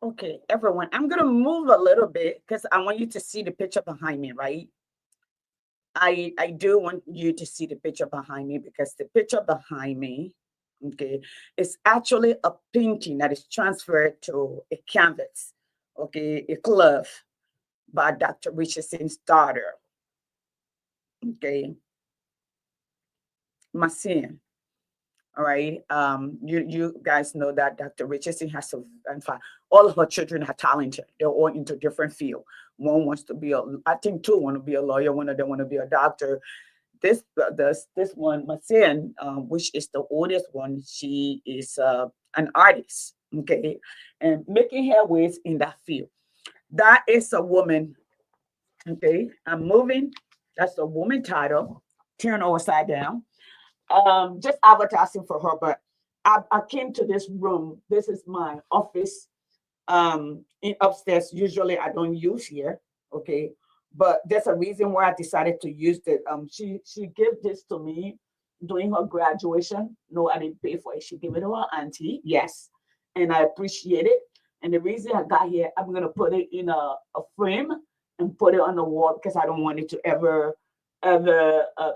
Okay, everyone, I'm gonna move a little bit because I want you to see the picture behind me, right? I do want you to see the picture behind me because the picture behind me, okay, is actually a painting that is transferred to a canvas, okay, a glove by Dr. Richardson's daughter, okay, Masin. All right. You guys know that Dr. Richardson has to, in fact, all of her children are talented. They're all into different field. One wants to be I think two want to be a lawyer. One of them want to be a doctor. This one, Masin, which is the oldest one, she is an artist. Okay, and making headways in that field. That is a woman. Okay, I'm moving. That's a woman title. Turn upside down, just advertising for her. But I came to this room. This is my office in upstairs. Usually I don't use here. Okay. But there's a reason why I decided to use it. She gave this to me during her graduation. No, I didn't pay for it. She gave it to her auntie. Yes. And I appreciate it. And the reason I got here, I'm gonna put it in a frame and put it on the wall because I don't want it to ever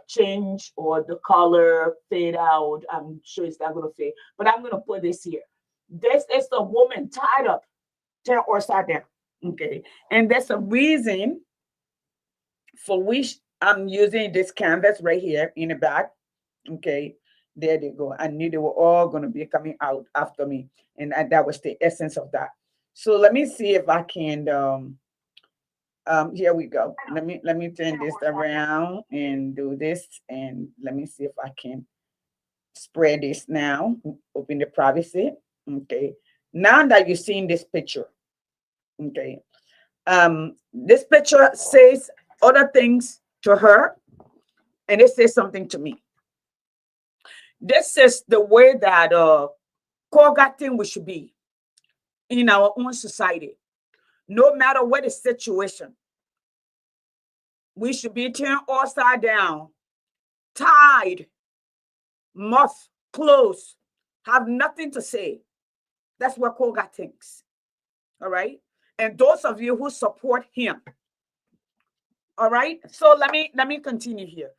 change or the color fade out. I'm sure it's not going to fade, but I'm going to put this here. This is the woman tied up, turned upside down. Okay. And there's a reason for which I'm using this canvas right here in the back. Okay. There they go. I knew they were all going to be coming out after me. And that was the essence of that. So let me see if I can here we go. Let me turn this around and do this, and let me see if I can spread this now. Open the privacy. Okay. Now that you've seen this picture, okay. This picture says other things to her, and it says something to me. This is the way that co-guarding we should be in our own society. No matter what the situation, we should be turned upside down, tied, muff, close, have nothing to say. That's what Koga thinks. All right. And those of you who support him. All right. So let me continue here.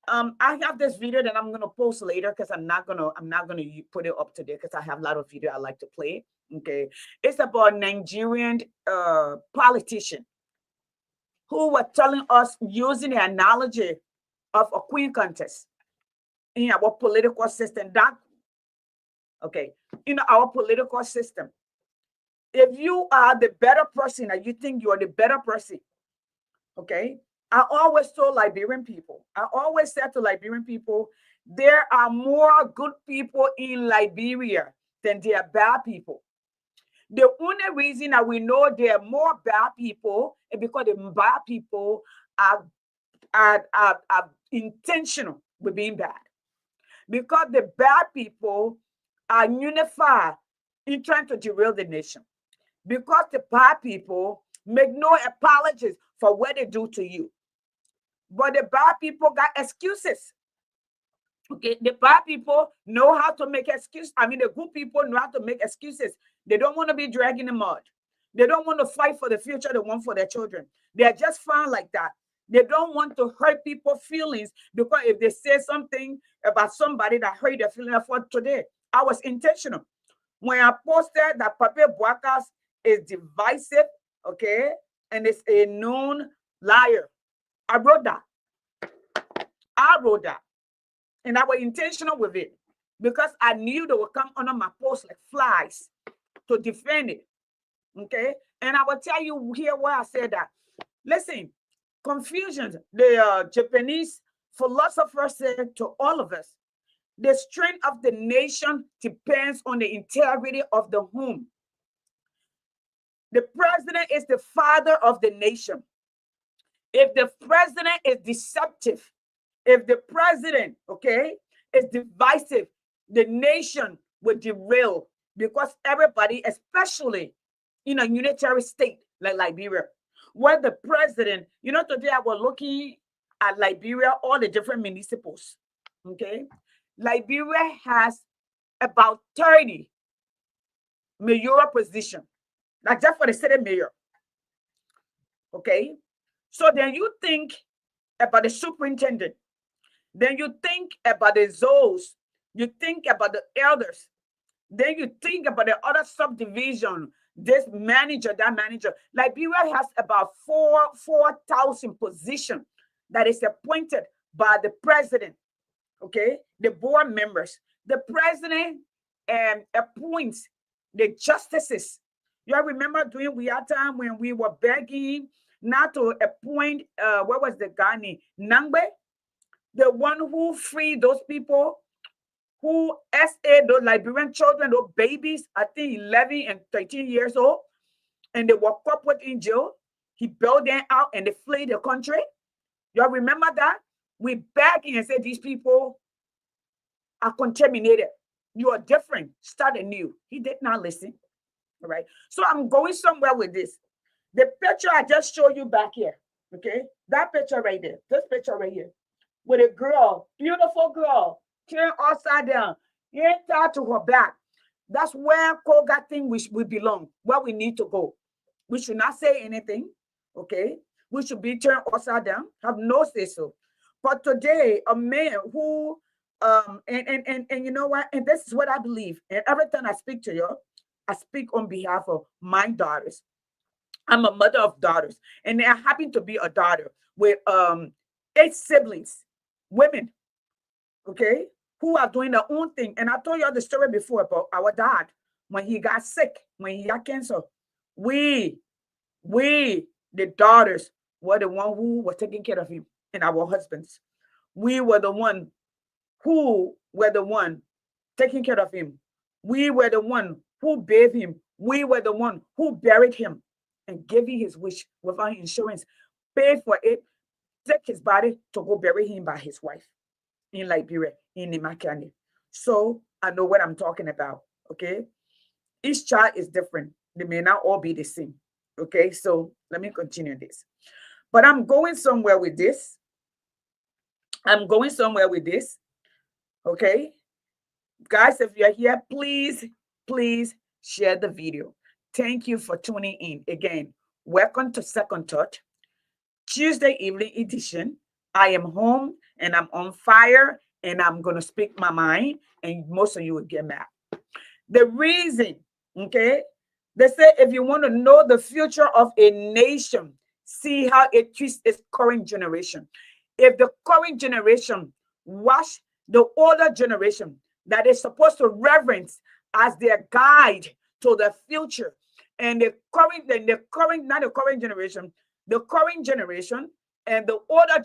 I have this video that I'm gonna post later because I'm not gonna put it up today because I have a lot of video I like to play. Okay. It's about Nigerian politician who were telling us using the analogy of a queen contest in our political system. That okay, in our political system. If you are the better person and you think you're the better person, okay, I always told Liberian people, I always said to Liberian people, there are more good people in Liberia than there are bad people. The only reason that we know there are more bad people is because the bad people are, are intentional with being bad. Because the bad people are unified in trying to derail the nation. Because the bad people make no apologies for what they do to you. But the bad people got excuses. Okay, the bad people know how to make excuses. I mean, the good people know how to make excuses. They don't want to be dragged in the mud. They don't want to fight for the future they want for their children. They are just fine like that. They don't want to hurt people's feelings because if they say something about somebody that hurt their feelings for today, I was intentional. When I posted that Pape Boakas is divisive, okay, and is a known liar, I wrote that. I wrote that. And I was intentional with it because I knew they would come under my post like flies to defend it. Okay. And I will tell you here why I said that. Listen, confusion, the Japanese philosopher said to all of us, the strength of the nation depends on the integrity of the home. The president is the father of the nation. If the president is deceptive, if the president, okay, is divisive, the nation will derail because everybody, especially in a unitary state like Liberia, where the president, today I was looking at Liberia, all the different municipals, okay? Liberia has about 30 mayoral positions. Like just for the city mayor. Okay. So then you think about the superintendent. Then you think about the zones. You think about the elders. Then you think about the other subdivision, this manager, that manager. Liberia has about 4,000 positions that is appointed by the president. Okay, the board members. The president appoints the justices. You all remember during we had time when we were begging not to appoint what was the guy named Nangbe, the one who freed those people who SA those Liberian children, those babies, I think 11 and 13 years old, and they were corporate in jail. He bailed them out and they fled the country. Y'all remember that? We begged and said these people are contaminated. You are different. Start anew. He did not listen. All right. So I'm going somewhere with this. The picture I just showed you back here. Okay. That picture right there. This picture right here. With a girl, beautiful girl, turned upside down, ain't tied to her back. That's where Koga think we belong, where we need to go. We should not say anything. Okay. We should be turned upside down, have no say so. But today, a man who and you know what? And this is what I believe. And every time I speak to you, I speak on behalf of my daughters. I'm a mother of daughters, and I happen to be a daughter with 8 siblings, women, okay, who are doing their own thing. And I told you the story before about our dad when he got sick, when he got cancer. We, the daughters, were the one who was taking care of him, and our husbands. We were the one who were the one taking care of him. We were the one who bathed him. We were the one who buried him and gave him his wish without insurance, paid for it, take his body to go bury him by his wife in Liberia, in Nimakani. So I know what I'm talking about. Okay. Each child is different. They may not all be the same. Okay. So let me continue this. But I'm going somewhere with this. I'm going somewhere with this. Okay. Guys, if you're here, please share the video. Thank you for tuning in. Again, welcome to Second Thought, Tuesday evening edition. I am home and I'm on fire and I'm going to speak my mind, and most of you will get mad. The reason, okay, they say if you want to know the future of a nation, see how it treats its current generation. If the current generation watch the older generation that is supposed to reverence as their guide to the future, and the current, not the current generation, the current generation and the older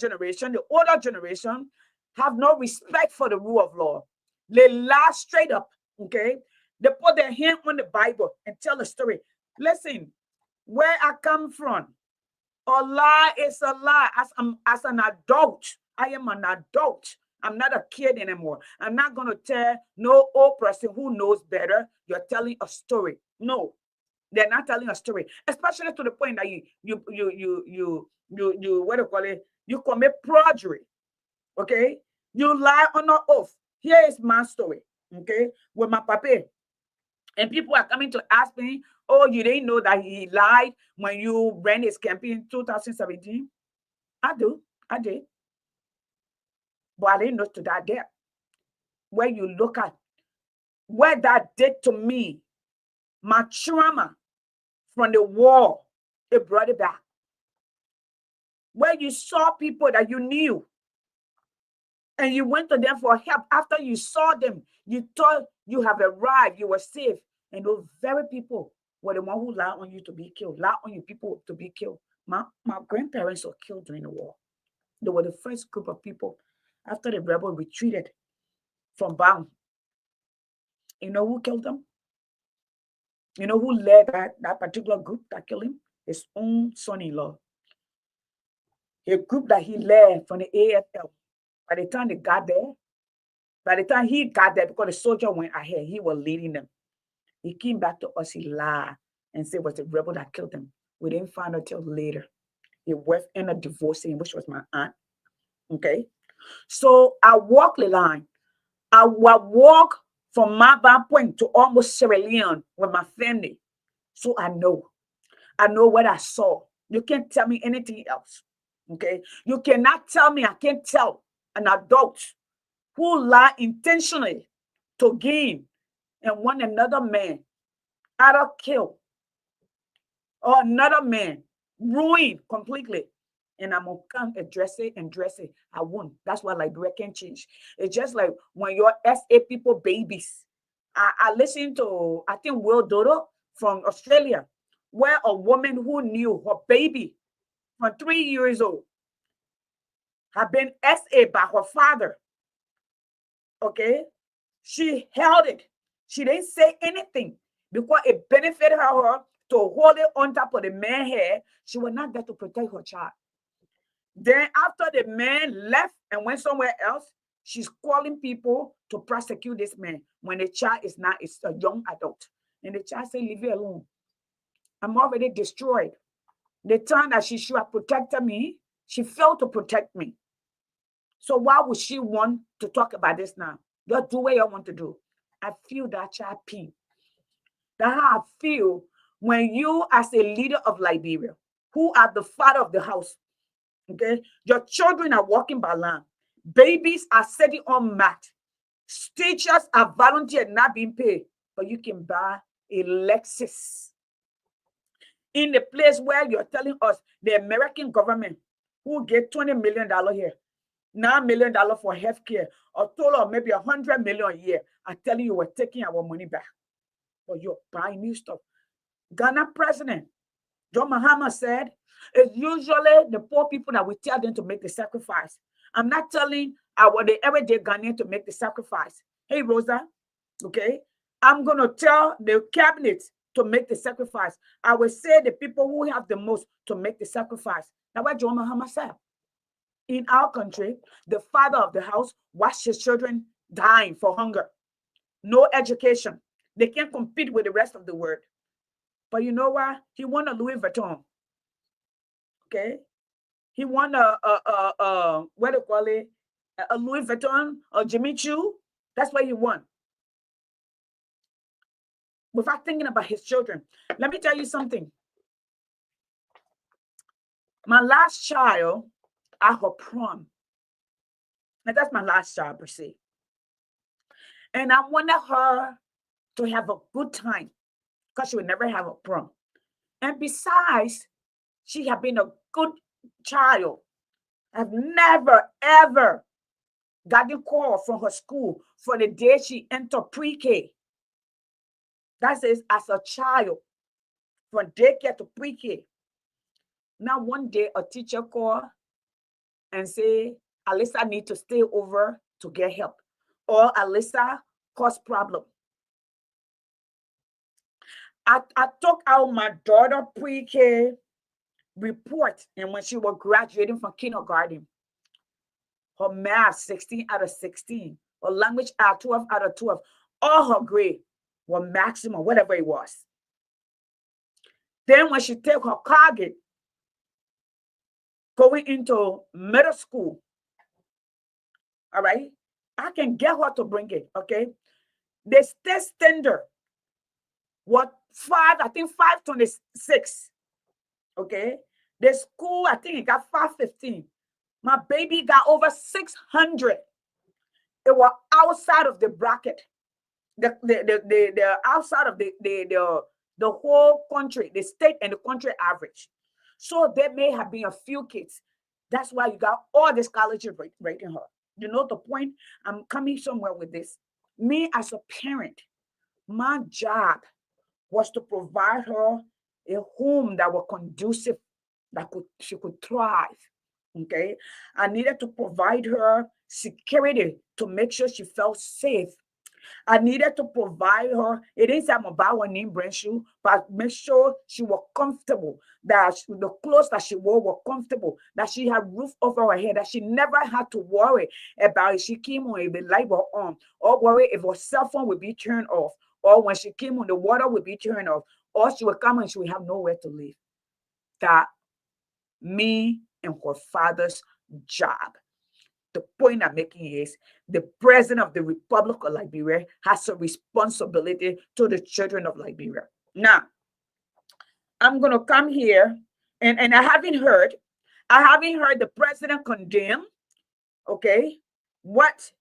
generation have no respect for the rule of law. They lie straight up, okay? They put their hand on the Bible and tell a story. Listen, where I come from, a lie is a lie. As an adult, I am an adult. I'm not a kid anymore. I'm not going to tell no old person who knows better, you're telling a story. No, they're not telling a story, especially to the point that you what do you call it? You commit perjury. Okay, you lie on an oath. Here is my story. Okay, with my papa, and people are coming to ask me, "Oh, you didn't know that he lied when you ran his campaign in 2017?" I did, but I didn't know to that depth. Where you look at what that did to me, my trauma from the war, it brought it back. Where you saw people that you knew and you went to them for help. After you saw them, you thought you have arrived, you were safe. And those very people were the one who lied on you to be killed, lied on you people to be killed. My grandparents were killed during the war. They were the first group of people after the rebel retreated from Bam. You know who killed them? You know who led that particular group that killed him? His own son-in-law. A group that he led from the AFL. By the time they got there, by the time he got there, because the soldier went ahead, he was leading them. He came back to us, he lied and said it was the rebel that killed him. We didn't find out till later. His wife ended up divorcing, which was my aunt. Okay. So I walked the line. I walk from my point to almost Sierra Leone with my family. So I know what I saw. You can't tell me anything else. Okay. You cannot tell me, I can't tell an adult who lie intentionally to gain and want another man either kill or another man ruin completely. And I'm gonna come address it and dress it. I won't. That's why Liberia can change. It's just like when your SA people babies. I listened to I think Will Dodo from Australia, where a woman who knew her baby from 3 years old had been SA by her father. Okay, she held it. She didn't say anything because it benefited her to hold it on top of the man's head. She was not there to protect her child. Then after the man left and went somewhere else, she's calling people to prosecute this man when the child is not it's a young adult. And the child said, leave it alone. I'm already destroyed. The time that she should have protected me, she failed to protect me. So why would she want to talk about this now? Just do what you want to do. I feel that child pain. That's how I feel when you, as a leader of Liberia, who are the father of the house, okay, your children are walking by land, babies are sitting on mat, teachers are volunteer not being paid, but you can buy a Lexus in the place where you're telling us the American government who get $20 million here, $9 million for healthcare, a total of maybe $100 million a year. I tell you, we're taking our money back, but you're buying new stuff. Ghana president John Mahama said, it's usually the poor people that we tell them to make the sacrifice. I'm not telling the everyday Ghanaian to make the sacrifice. Hey, Rosa, okay? I'm going to tell the cabinet to make the sacrifice. I will say the people who have the most to make the sacrifice. That's what John Mahama said. In our country, the father of the house watched his children dying for hunger. No education. They can't compete with the rest of the world. But you know what? He won a Louis Vuitton. Okay, he won what do you call it? A Louis Vuitton or Jimmy Choo. That's what he won. Without thinking about his children. Let me tell you something. My last child at her prom, and that's my last child per se. And I wanted her to have a good time because she would never have a prom. And besides, she had been a good child. I've never, ever gotten call from her school for the day she entered pre-K. That says as a child, from daycare to pre-K. Now one day a teacher called and say, Alyssa need to stay over to get help. Or Alyssa caused problem. I took out my daughter pre-K report, and when she was graduating from kindergarten, her math 16 out of 16, her language 12 out of 12, all her grade were maximum, whatever it was. Then when she take her target, going into middle school, all right, I can get her to bring it, okay? The state standard, what I think 526, okay? The school, I think it got 515. My baby got over 600. It was outside of the bracket. The outside of the whole country, the state and the country average. So there may have been a few kids. That's why you got all the scholarship rating her. You know the point? I'm coming somewhere with this. Me as a parent, my job was to provide her a home that was conducive, that she could thrive. Okay. I needed to provide her security to make sure she felt safe. I needed to provide her. It didn't say I'm gonna buy one name brand shoe, but make sure she was comfortable. That the clothes that she wore were comfortable. That she had roof over her head. That she never had to worry about if she came on if the light was on, or worry if her cell phone would be turned off, or when she came on the water would be turned off, or she would come and she would have nowhere to live. That me and her father's job. The point I'm making is the president of the Republic of Liberia has a responsibility to the children of Liberia. Now, I'm gonna come here, and I haven't heard the president condemn, okay, what,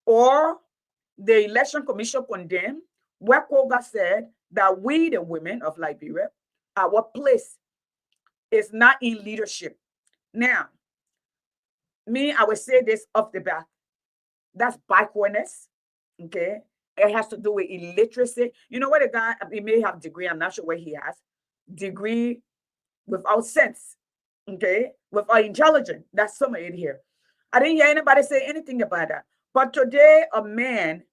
or the election commission condemn what Koga said, that we, the women of Liberia, our place is not in leadership. Now, me, I will say this off the bat. That's backwardness. Okay. It has to do with illiteracy. You know what, a guy, he may have degree, I'm not sure what he has. Degree without sense. Okay. Without intelligence. That's some of it here. I didn't hear anybody say anything about that. But today, a man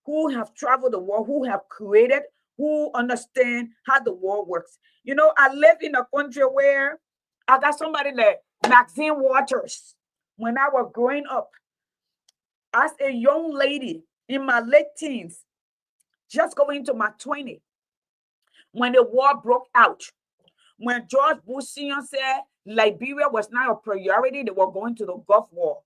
who have traveled the world, who have created, who understand how the world works. You know, I live in a country where I got somebody like Maxine Waters. When I was growing up, as a young lady in my late teens, just going into my 20s, when the war broke out, when George Bush Sr. said Liberia was not a priority, they were going to the Gulf War.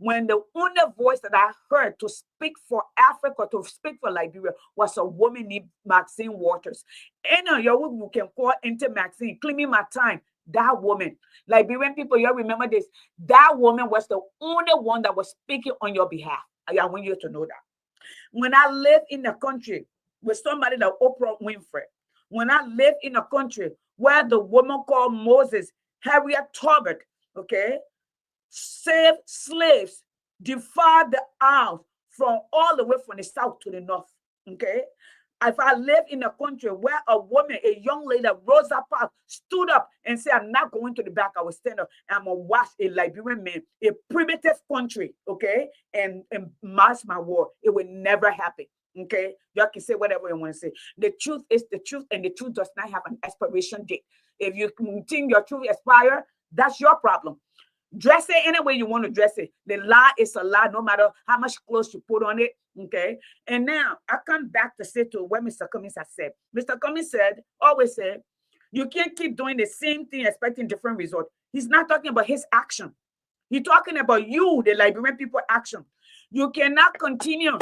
When the only voice that I heard to speak for Africa, to speak for Liberia, was a woman named Maxine Waters. And you can call into Maxine, claiming my time. That woman, Liberian people, you remember this. That woman was the only one that was speaking on your behalf. I want you to know that. When I lived in a country with somebody like Oprah Winfrey, when I lived in a country where the woman called Moses, Harriet Tubman, okay, saved slaves, defied the odds from all the way from the south to the north. Okay. If I live in a country where a woman, a young lady, rose up, stood up and said, I'm not going to the back, I will stand up and I'm going to watch a Liberian man, a primitive country, okay, and march my war, it will never happen. Okay. You can say whatever you want to say. The truth is the truth, and the truth does not have an expiration date. If you think your truth expire, that's your problem. Dress it any way you want to dress it. The lie is a lie, no matter how much clothes you put on it. Okay. And now I come back to say to what Mr. Cummings has said. Mr. Cummings always said, you can't keep doing the same thing expecting different results. He's not talking about his action. He's talking about you, the Liberian people, action. You cannot continue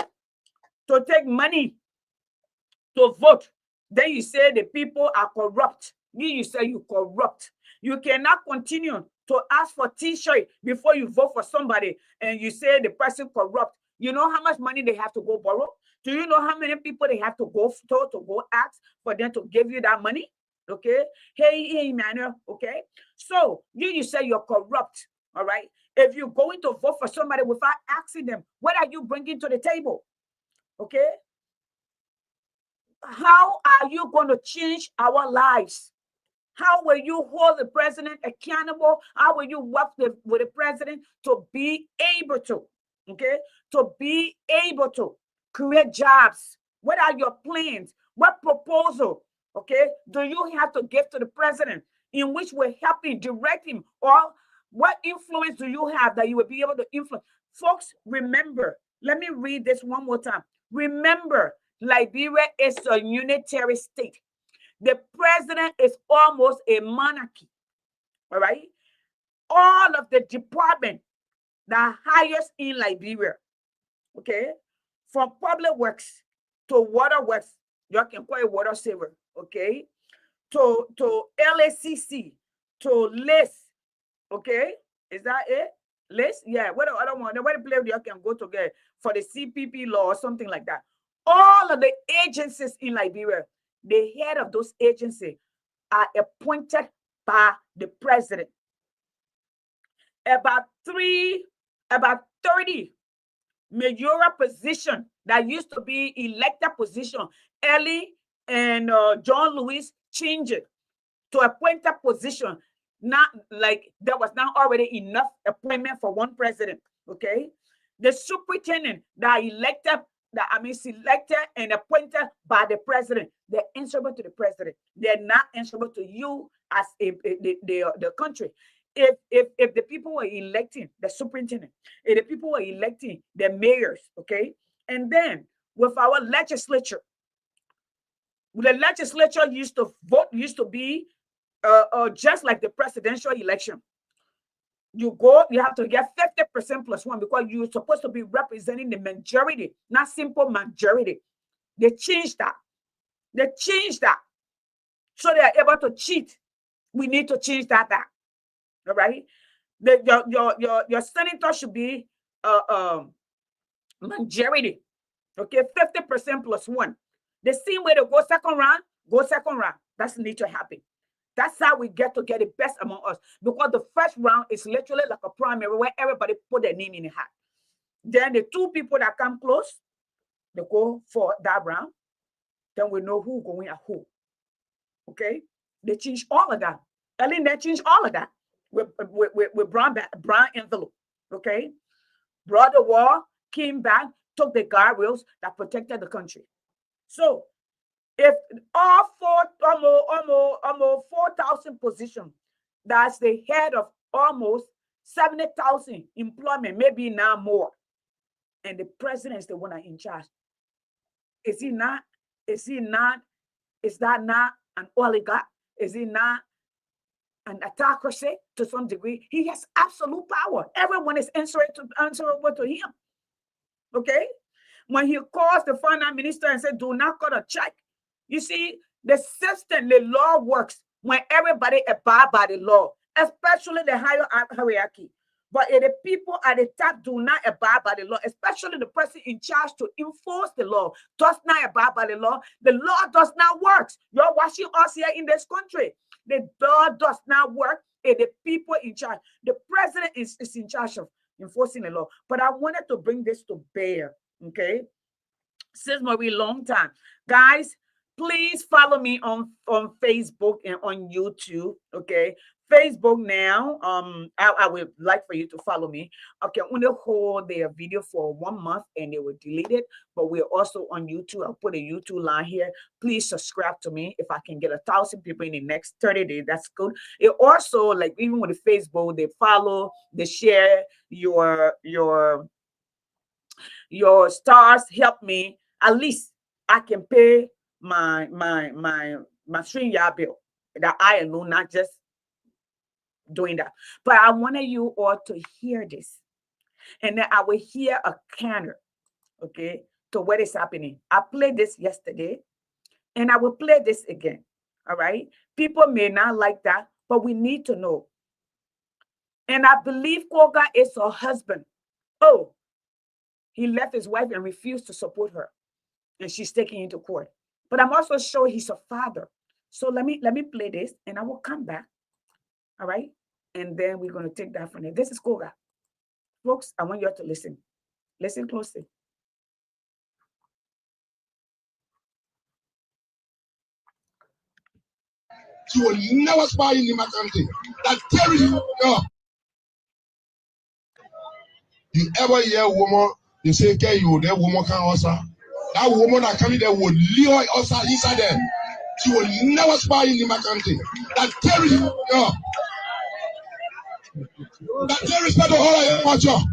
to take money to vote. Then you say the people are corrupt. You say you corrupt. You cannot continue to ask for T-shirt before you vote for somebody and you say the person corrupt. You know how much money they have to go borrow? Do you know how many people they have to go to go ask for them to give you that money? Okay. Hey, man. Okay. So you say you're corrupt. All right. If you're going to vote for somebody without asking them, what are you bringing to the table? Okay. How are you going to change our lives? How will you hold the president accountable? How will you work with the president to be able to, okay, to be able to create jobs? What are your plans? What proposal, okay, do you have to give to the president in which will help him, direct him? Or what influence do you have that you will be able to influence? Folks, remember, let me read this one more time. Remember, Liberia is a unitary state. The president is almost a monarchy. All right. All of the department, the highest in Liberia, okay, from public works to water works, you can call it water saver, okay, to LACC, to LIS, okay, is that it? LIS, yeah. What the other one? The way place you can go to get for the CPP law or something like that. All of the agencies in Liberia, the head of those agencies are appointed by the president. About 30 mayoral position that used to be elected position, Ellie and John Lewis changed it to appointed position. Not like there was not already enough appointment for one president. Okay, the superintendent that elected, selected and appointed by the president, they're answerable to the president. They're not answerable to you as the country. If the people were electing the superintendent, if the people were electing the mayors, okay, and then with our legislature, the legislature used to vote, used to be just like the presidential election. You have to get 50% plus one because you're supposed to be representing the majority, not simple majority. They changed that. so they are able to cheat. We need to change that back. All right. Your senator should be majority. Okay, 50% plus one. The same way to go second round, go second round. That's need to happen. That's how we get to get the best among us. Because the first round is literally like a primary where everybody put their name in the hat. Then the two people that come close, they go for that round. Then we know who going at who. Okay? They change all of that. Ellen, they change all of that with brown envelope. Okay? Brought the war, came back, took the guardrails that protected the country. So if all almost 4,000 positions, that's the head of almost 70,000 employment, maybe now more, and the president is the one in charge. Is he not? Is he not? Is that not an oligarch? Is he not an autocracy to some degree? He has absolute power. Everyone is answerable to him. Okay? When he calls the finance minister and said, do not cut a check. You see, the system, the law works when everybody abide by the law, especially the higher hierarchy. But if the people at the top do not abide by the law, especially the person in charge to enforce the law, does not abide by the law does not work. You're watching us here in this country. The law does not work if the people in charge. The president is in charge of enforcing the law. But I wanted to bring this to bear, okay? Since maybe long time. Guys, please follow me on Facebook and on YouTube, okay? Facebook now, I would like for you to follow me. Okay, I'm gonna hold their video for 1 month and they will delete it. But we're also on YouTube. I'll put a YouTube line here. Please subscribe to me. If I can get 1,000 people in the next 30 days, that's good. It also, like even with the Facebook, they follow, they share your stars help me. At least I can pay my StreamYard bill that I alone, not just doing that. But I wanted you all to hear this. And then I will hear a counter, okay, to what is happening. I played this yesterday and I will play this again. All right. People may not like that, but we need to know. And I believe Koga is her husband. Oh, he left his wife and refused to support her. And she's taking him to court. But I'm also sure he's a father. So let me play this and I will come back. All right. And then we're going to take that from there. This is Koga. Folks, I want you all to listen. Listen closely. She will never spy in my country. That terrorist, no. You ever hear a woman, you say, okay, you, that woman can also. That woman that coming there would lure us inside there. She will never spy in my country. That terrorist, no. That terrorist, not the whole culture.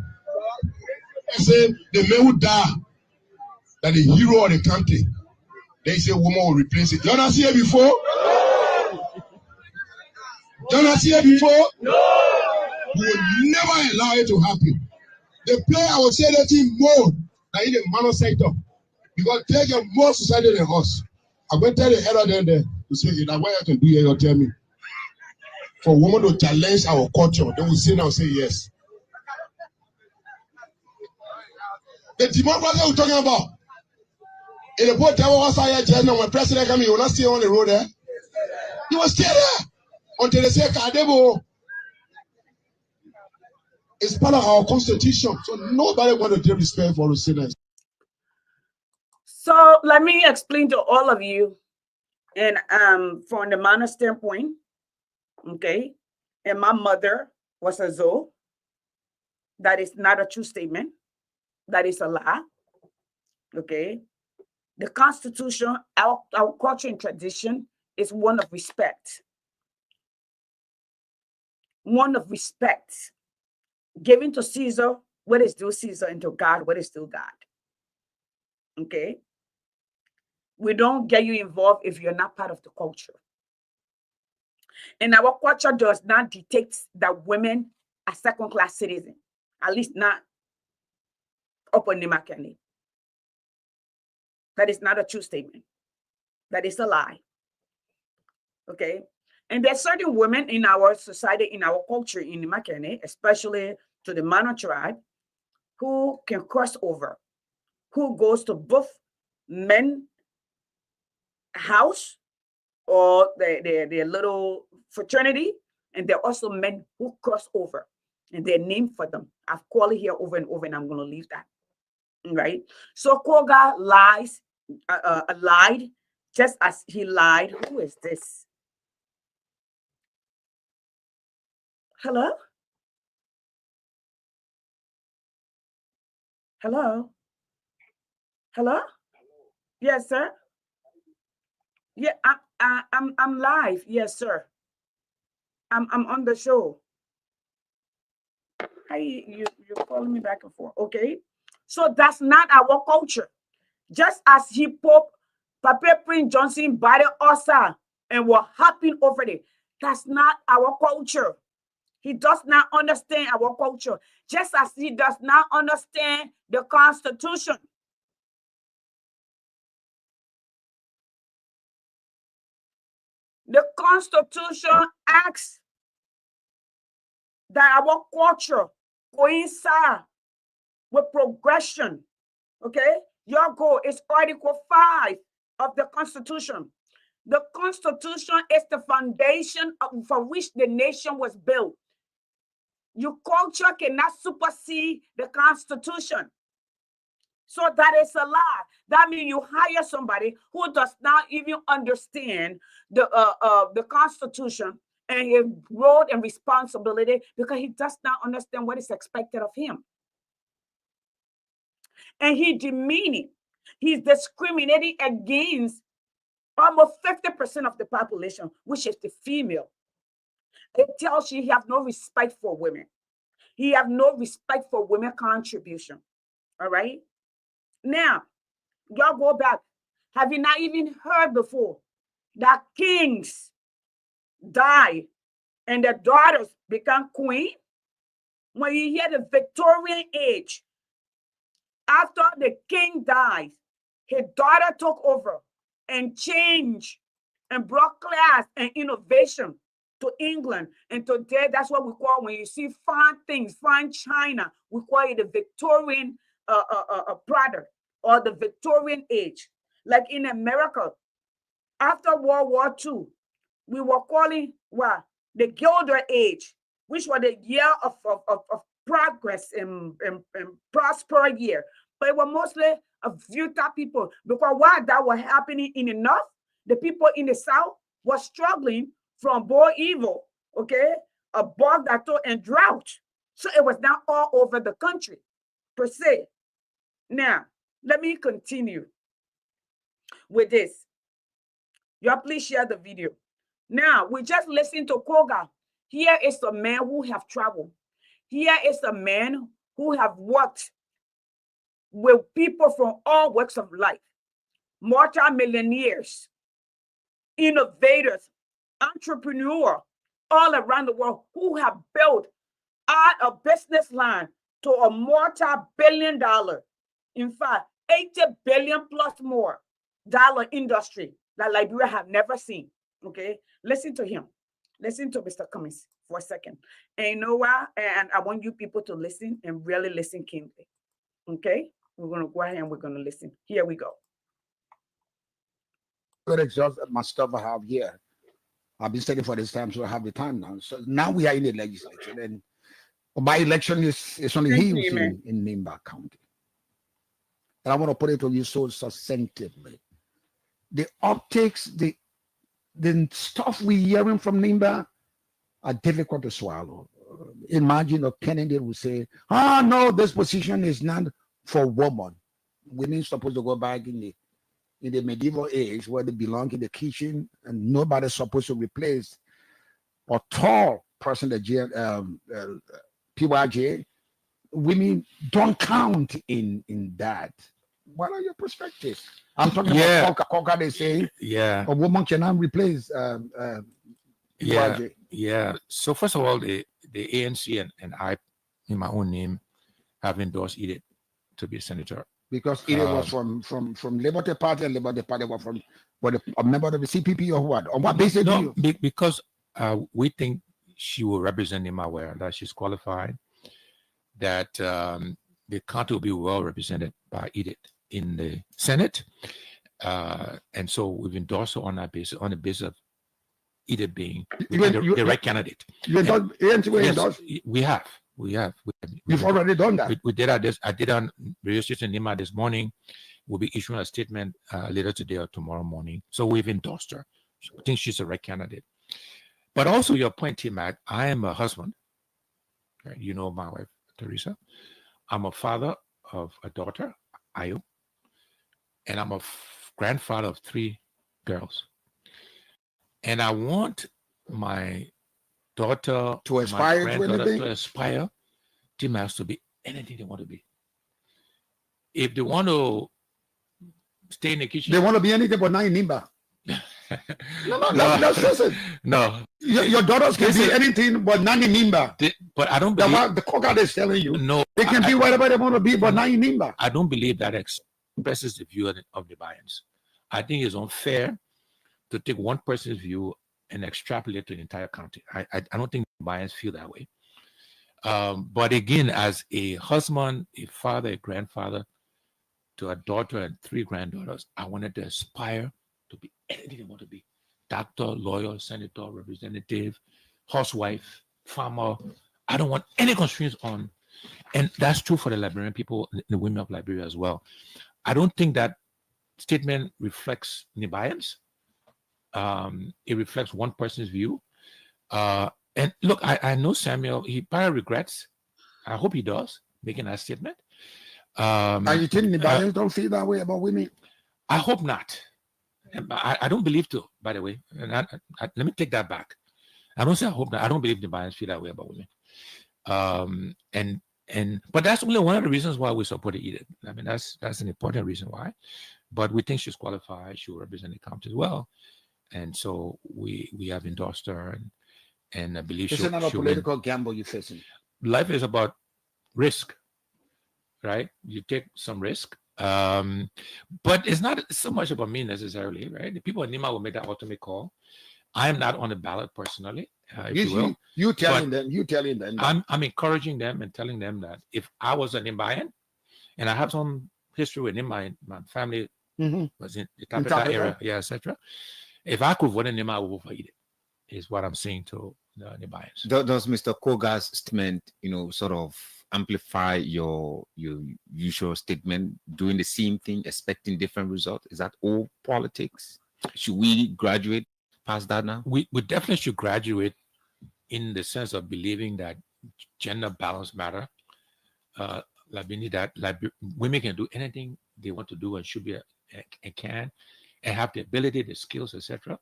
They say the man who die, that the hero of the country. They say woman will replace it. You not see it before? You not see it before? We will never allow it to happen. They play our society more than in the manor sector because they get more society than us. I'm going to tell the head of them there to say, "Is that what I can do here? You tell me." For women to challenge our culture, they will say now, say yes. The democracy we're talking about. In the boat, when president coming, you will not stay on the road there. You will stay there until they say, Kadebo. It's part of our constitution. So nobody want to give respect for the sinners. So let me explain to all of you, and from the manner standpoint, okay, and my mother was a Zoe. That is not a true statement. That is a lie. Okay. The Constitution, our culture and tradition is one of respect. One of respect. Giving to Caesar what is due Caesar, and to God what is due God. Okay. We don't get you involved if you're not part of the culture. And our culture does not dictate that women are second-class citizens, at least not openly markedly. That is not a true statement. That is a lie. Okay. And there's certain women in our society, in our culture, in Makene, especially to the Mano tribe, who can cross over, who goes to both men house or the little fraternity, and there are also men who cross over, and they're named for them. I've called it here over and over, and I'm going to leave that. Right? So Koga lied, just as he lied. Who is this? Hello? Hello? Hello? Yes, sir. Yeah, I'm live. Yes, sir. I'm on the show. Hey, you're calling me back and forth. Okay. So that's not our culture. Just as he Pope Papa Prince Johnson by the Osa and were hopping over there. That's not our culture. He does not understand our culture, just as he does not understand the Constitution. The Constitution asks that our culture coincide with progression. Okay? Your goal is Article 5 of the Constitution. The Constitution is the foundation for which the nation was built. Your culture cannot supersede the Constitution. So that is a lie. That means you hire somebody who does not even understand the Constitution and his role and responsibility, because he does not understand what is expected of him. And he demeaning, he's discriminating against almost 50% of the population, which is the female. It tells you he have no respect for women. He have no respect for women contribution. All right. Now, y'all go back. Have you not even heard before that kings die and their daughters become queen? When you hear the Victorian age, after the king dies, his daughter took over and changed and brought class and innovation to England. And today, that's what we call, when you see fine things, fine china, we call it the Victorian product or the Victorian age. Like in America, after World War II, we were calling what? The Gilded Age, which was the year of progress and prosper year. But it was mostly a few top people, because while that was happening in the north, the people in the south were struggling from both evil, okay, a bog that and drought. So it was not all over the country per se. Now, let me continue with this. Y'all please share the video. Now, we just listened to Koga. Here is a man who have traveled. Here is a man who have worked with people from all walks of life, multi-millionaires, innovators, entrepreneurs all around the world who have built out a business line to a multi-billion dollar, in fact, 80 billion plus more dollar industry that Liberia have never seen. Okay, listen to him. Listen to Mr. Cummings for a second. And you know what? And I want you people to listen and really listen keenly. Okay, we're going to go ahead and we're going to listen. Here we go. Good exhaust my stuff I have here. I've been studying for this time, so I have the time now. So now we are in the legislature, and by election is only he who's in Nimba County. And I want to put it to you so succinctly. The optics, the stuff we're hearing from Nimba are difficult to swallow. Imagine a candidate would say, "Oh no, this position is not for women. Women supposed to go back in the medieval age where they belong in the kitchen, and nobody's supposed to replace a tall person that PYJ. Women don't count in that." What are your perspectives? I'm talking about Coca. They say a woman cannot replace PYJ. So first of all, the ANC and I, in my own name, have endorsed Edith to be senator. Because Edith was from Liberty Party, and Liberty Party was from What, a member of the CPP or what? On what basis do No, you? because we think she will represent Nimaware, that she's qualified, that the county will be well represented by Edith in the Senate. And so we've endorsed her on that basis, on the basis of Edith being the right candidate. You endorse, Yes, we have. You've already done that. We did this. I did on radio station Nima this morning. We'll be issuing a statement later today or tomorrow morning. So we've endorsed her. I think she's the right candidate. But also your point, T-Mac, I am a husband. Right? You know my wife, Teresa. I'm a father of a daughter, Ayo. And I'm a grandfather of 3 girls. And I want my daughter To aspire to anything? to aspire to be anything they want to be. If they want to stay in the kitchen, They want to be anything but not in Nimba. No, listen. no. Your daughters can be anything but not in Nimba. But I don't The believe. the court is telling you. No, They can be whatever they want to be, but not in Nimba. I don't believe that expresses the view of the Bayans. I think it's unfair to take one person's view and extrapolate to the entire county. I don't think the Bayans feel that way. But again, as a husband, a father, a grandfather to a daughter and 3 granddaughters, I wanted to aspire to be anything they want to be. Doctor, lawyer, senator, representative, housewife, farmer. I don't want any constraints on. And that's true for the Liberian people, the women of Liberia as well. I don't think that statement reflects Nibayans. It reflects one person's view. And look, I know Samuel, he probably regrets. I hope he does, making that statement. Are you kidding? Nibayans don't feel that way about women? I hope not. I don't believe to, by the way. And let me take that back. I don't say I hope not. I don't believe the Bayans feel that way about women. But that's only one of the reasons why we supported Edith. I mean, that's an important reason why. But we think she's qualified. She will represent the county as well. And so we have endorsed her, and I believe It's not a political gamble you're facing. Life is about risk, right? You take some risk. But it's not so much about me necessarily, right? The people in Nima will make that ultimate call. I am not on the ballot personally, if you will. You telling them. I'm encouraging them and telling them that if I was an Nimbayan, and I have some history with Nimba, my family was in the Tapeta area, yeah, etc. If I could vote in Nimba, I would vote for Edith, is what I'm saying to the Nimbayans. Does Mr. Koga's statement, sort of amplify your usual statement, doing the same thing, expecting different results? Is that all politics? Should we graduate past that now? We definitely should graduate in the sense of believing that gender balance matter. Women can do anything they want to do and should be and can, and have the ability, the skills, etc.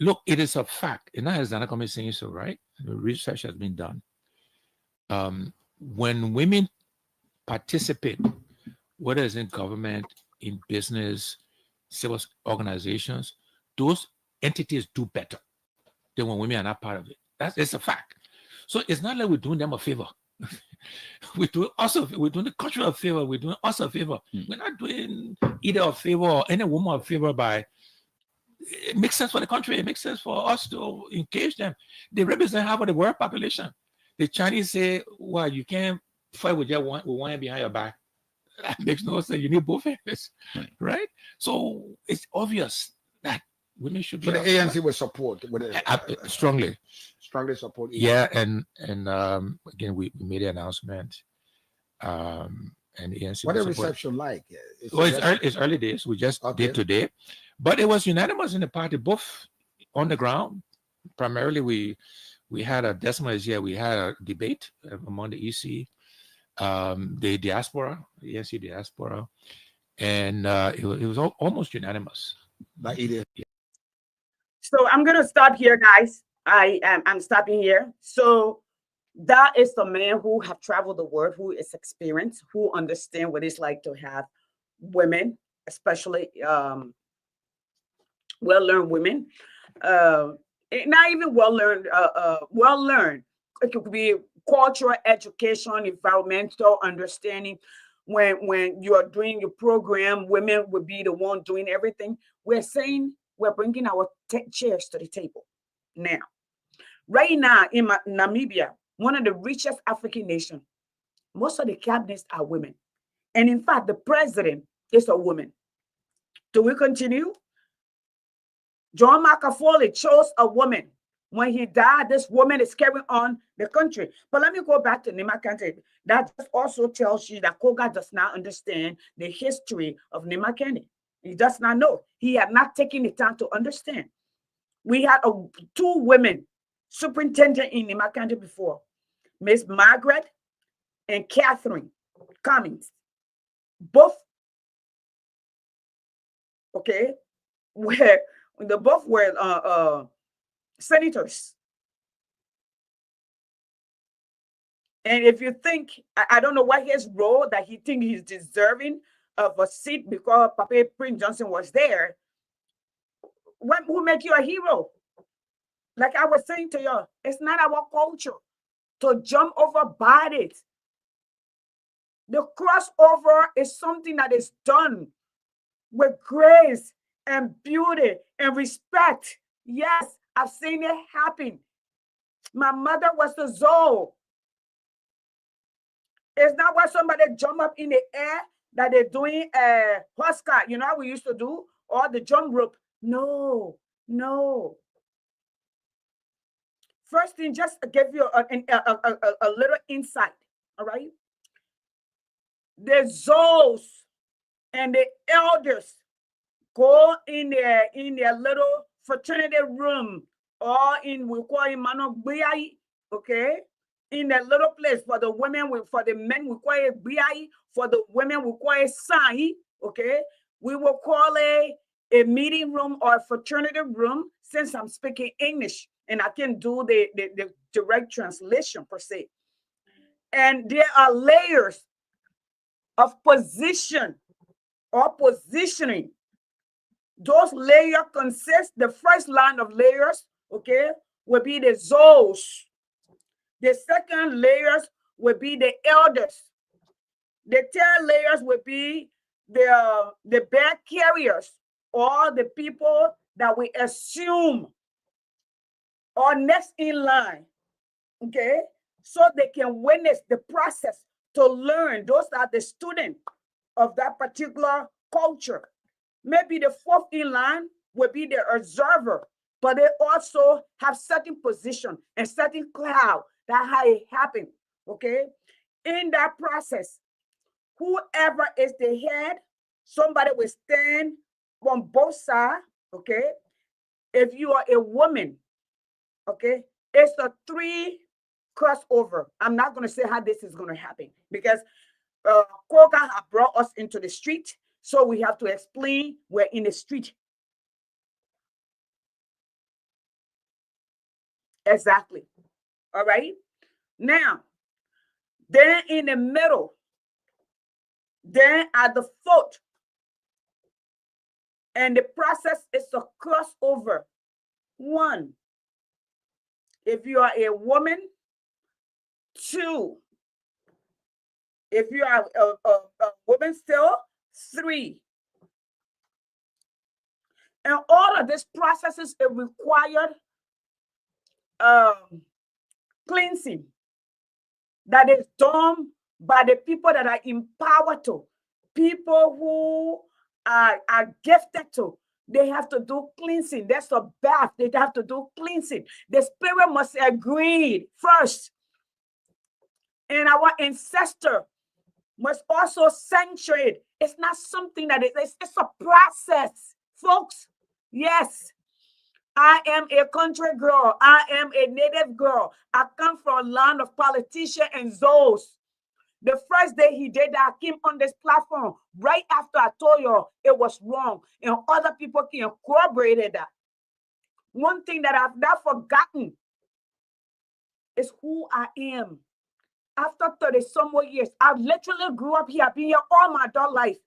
Look, it is a fact, and that is Zanakome saying so, right? The research has been done. When women participate, whether it's in government, in business, civil organizations, those entities do better than when women are not part of it. It's a fact. So it's not like we're doing them a favor. we're doing the country a favor. We're doing us a favor. We're not doing either a favor or any woman a favor by. It makes sense for the country. It makes sense for us to engage them. They represent half of the world population. The Chinese say, well, you can't fight with one hand behind your back. That makes no sense. You need both hands, right? So it's obvious that women should be. So the ANC will support. Strongly support. Yeah, and again, we made the announcement. And the ANC. What a reception like? It's early days. We just did today, but it was unanimous in the party, both on the ground. Primarily, we had a decimal year. We had a debate among the EC, the diaspora, the ANC diaspora, and it was almost unanimous. So I'm gonna stop here, guys. I'm stopping here. So that is the man who have traveled the world, who is experienced, who understand what it's like to have women, especially well-learned women. Not even well-learned, well-learned. It could be cultural, education, environmental understanding. when you are doing your program, women will be the one doing everything. We're saying we're bringing our chairs to the table now. Right now in Namibia, one of the richest African nations, most of the cabinets are women. And in fact, the president is a woman. Do we continue? John Makafole chose a woman. When he died, this woman is carrying on the country. But let me go back to Nema Kante. That also tells you that Koga does not understand the history of Nema Kante. He does not know. He had not taken the time to understand. We had two women superintendent in Nema Kante before, Miss Margaret and Catherine Cummings. Both, okay, where the both were senators. And if you think, I don't know what his role that he thinks he's deserving of a seat because Papa Prince Johnson was there, who make you a hero? Like I was saying to you, it's not our culture to jump over bodies. The crossover is something that is done with grace and beauty and respect. Yes, I've seen it happen. My mother was the Zoe. It's not where somebody jump up in the air that they're doing a Husker, you know how we used to do, or the jump rope. No, no. First thing, just give you a little insight, all right? The Zoes and the elders go in their little fraternity room, or we call it Mano Biai, okay? In that little place for the women, for the men, we call it Biai, for the women, we call it Sai, okay? We will call it a meeting room or a fraternity room, since I'm speaking English and I can do the direct translation per se. And there are layers of position or positioning. Those layers consist, the first line of layers, okay, will be the Zoes. The second layers will be the elders. The third layers will be the bag carriers, or the people that we assume are next in line, okay? So they can witness the process to learn. Those are the students of that particular culture. Maybe the fourth in line will be the observer, but they also have certain position and certain cloud. That's how it happened, okay? In that process, whoever is the head, somebody will stand on both sides, okay? If you are a woman, okay, it's a 3 crossover. I'm not going to say how this is going to happen because Koga have brought us into the street, so we have to explain we're in the street. Exactly. All right. Now, then in the middle, then at the foot, and the process is a crossover. 1, if you are a woman. 2, if you are a woman still. 3. And all of these processes, it required cleansing that is done by the people that are empowered to, people who are gifted to. They have to do cleansing. That's a bath. They have to do cleansing. The spirit must agree first. And our ancestor must also sanctuate. It's not something that it's a process, folks. Yes, I am a country girl. I am a native girl. I come from a land of politicians and Zoes. The first day he did that, I came on this platform right after I told you it was wrong, and other people can corroborate that. One thing that I've not forgotten is who I am. After 30-some more years, I literally grew up here. I've been here all my adult life.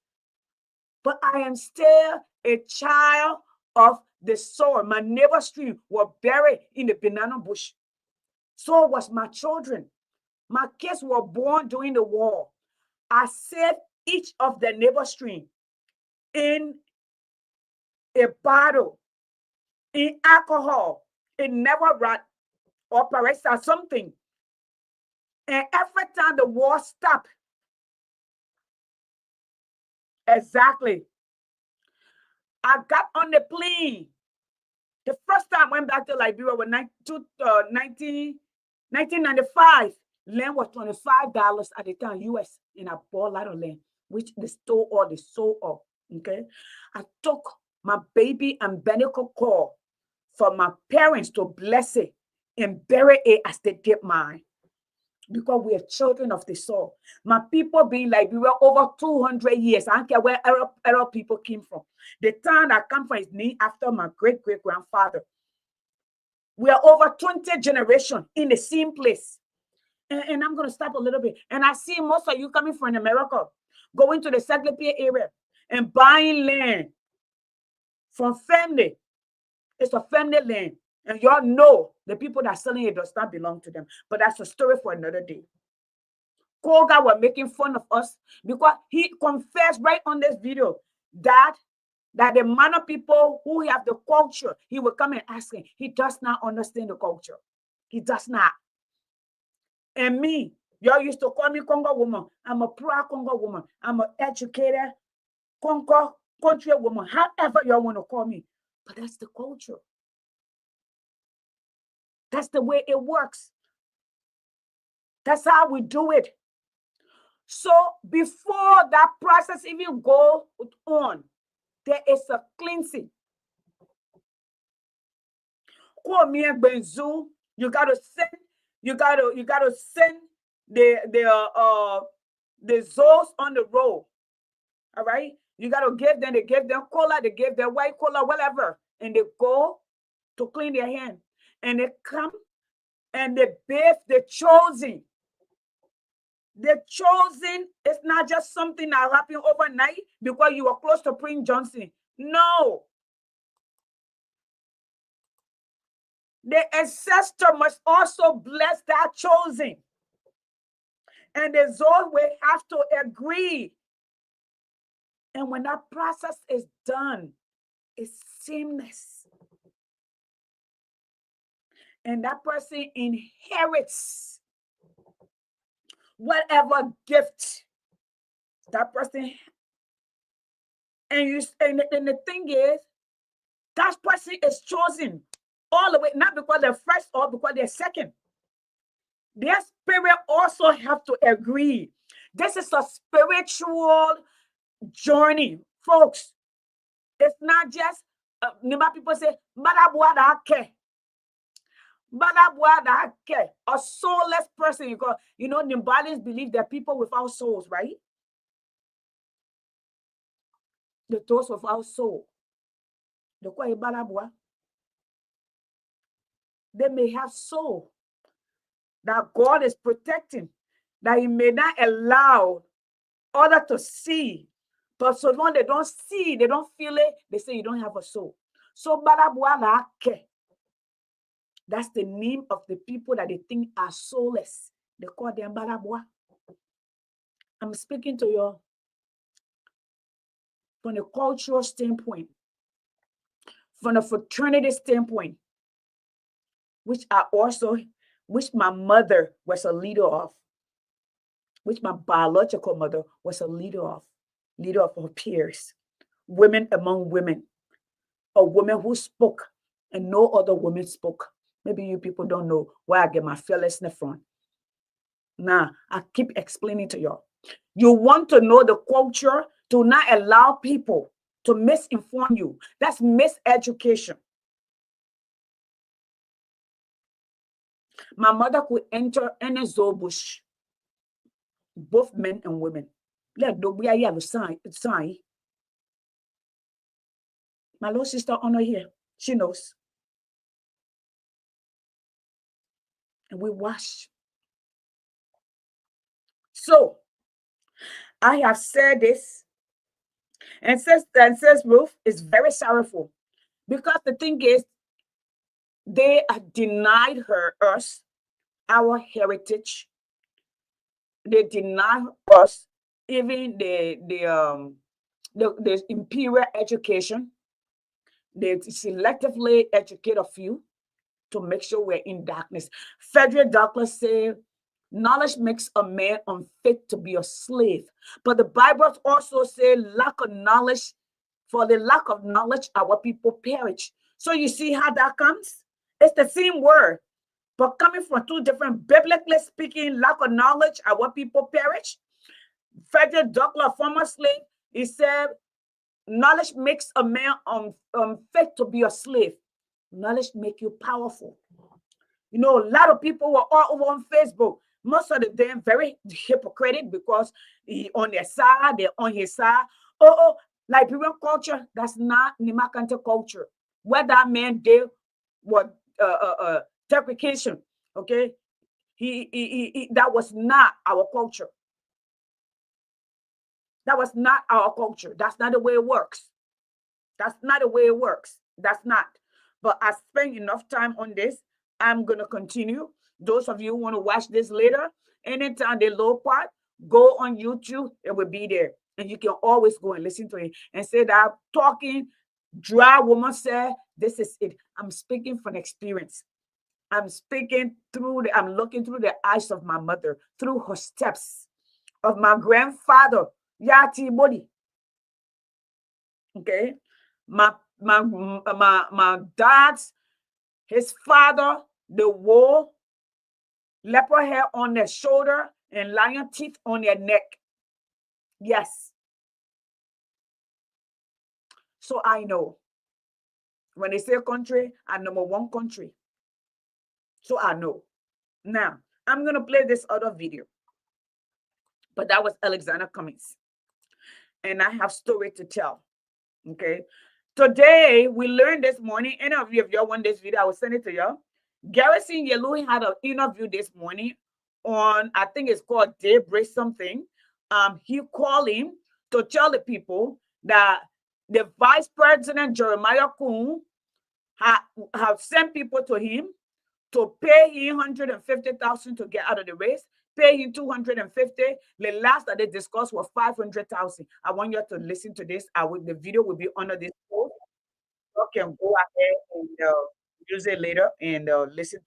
But I am still a child of the soil. My neighbor's stream were buried in the banana bush. So was my children. My kids were born during the war. I saved each of the neighbor stream in a bottle, in alcohol, in never run operates or something. And every time the war stopped, exactly, I got on the plane. The first time I went back to Liberia was 1995. Land was $25 at the time, US, and I bought a lot of land, which they stole all, they sold all. Okay. I took my baby umbilical cord for my parents to bless it and bury it as they did mine. Because we are children of the soul. My people being like we were over 200 years. I don't care where Arab people came from. The town I come from is named after my great-great-grandfather. We are over 20 generations in the same place. And I'm going to stop a little bit. And I see most of you coming from America, going to the Saglepia area and buying land from family. It's a family land. And y'all know the people that are selling it does not belong to them. But that's a story for another day. Koga were making fun of us because he confessed right on this video that the amount of people who have the culture, he will come and ask him. He does not understand the culture. He does not. And me, y'all used to call me Congo woman. I'm a proud Congo woman. I'm an educated Congo country woman. However y'all want to call me. But that's the culture. That's the way it works. That's how we do it. So before that process even goes on, there is a cleansing. You gotta send the souls on the road. All right. You gotta give them, they give them cola, they give them white cola, whatever, and they go to clean their hand. And they come and they bathe the chosen. The chosen is not just something that happened overnight because you were close to Prince Johnson. No. The ancestor must also bless that chosen. And the Zoe will have to agree. And when that process is done, it's seamless. And that person inherits whatever gift that person. And the thing is, that person is chosen all the way, not because they're first or because they're second. Their spirit also have to agree. This is a spiritual journey, folks. It's not just people say, a soulless person. Because Nimbalians believe that people without souls, right? Those without soul. They may have soul that God is protecting, that He may not allow others to see. But so long they don't see, they don't feel it, they say you don't have a soul. So that's the name of the people that they think are soulless. They call them Balabwa. I'm speaking to you from a cultural standpoint, from a fraternity standpoint, which my mother was a leader of, which my biological mother was a leader of her peers, women among women, a woman who spoke and no other woman spoke. Maybe you people don't know where I get my fearlessness from. Now, I keep explaining to y'all. You want to know the culture, to not allow people to misinform you. That's miseducation. My mother could enter any zoo bush, both men and women. My little sister Honor here, she knows. And we wash. So I have said this, and says Ruth is very sorrowful because the thing is, they have denied us our heritage. They deny us even the imperial education, they selectively educate a few to make sure we're in darkness. Frederick Douglass said, knowledge makes a man unfit to be a slave. But the Bible also says, lack of knowledge, for the lack of knowledge, our people perish. So you see how that comes? It's the same word, but coming from two different, biblically speaking, lack of knowledge, our people perish. Frederick Douglass, former slave, he said, knowledge makes a man unfit to be a slave. Knowledge make you powerful. You know, a lot of people were all over on Facebook. Most of them very hypocritic because he on their side, they're on his side. Oh, Liberian culture, that's not Nimakante culture. What that man did was deprecation. Okay, that was not our culture. That was not our culture. That's not the way it works. That's not the way it works. That's not. But I spent enough time on this. I'm going to continue. Those of you who want to watch this later, anytime the low part, go on YouTube. It will be there. And you can always go and listen to it and say that talking dry woman said, this is it. I'm speaking from experience. I'm speaking I'm looking through the eyes of my mother, through her steps, of my grandfather, Yati Body. Okay. My dad's, his father, the war, leopard hair on their shoulder and lion teeth on their neck. Yes. So I know. When they say country, I number one country. So I know. Now, I'm going to play this other video. But that was Alexander Cummings. And I have story to tell. Okay. Today, we learned this morning, any of you, if y'all want this video, I will send it to y'all. Garrison Yellow had an interview this morning on, I think it's called Daybreak something. He called him to tell the people that the Vice President Jeremiah Kuhn have sent people to him to pay him $150,000 to get out of the race, pay him $250,000. The last that they discussed was $500,000. I want you to listen to this. The video will be under this post. You can go ahead and use it later and listen.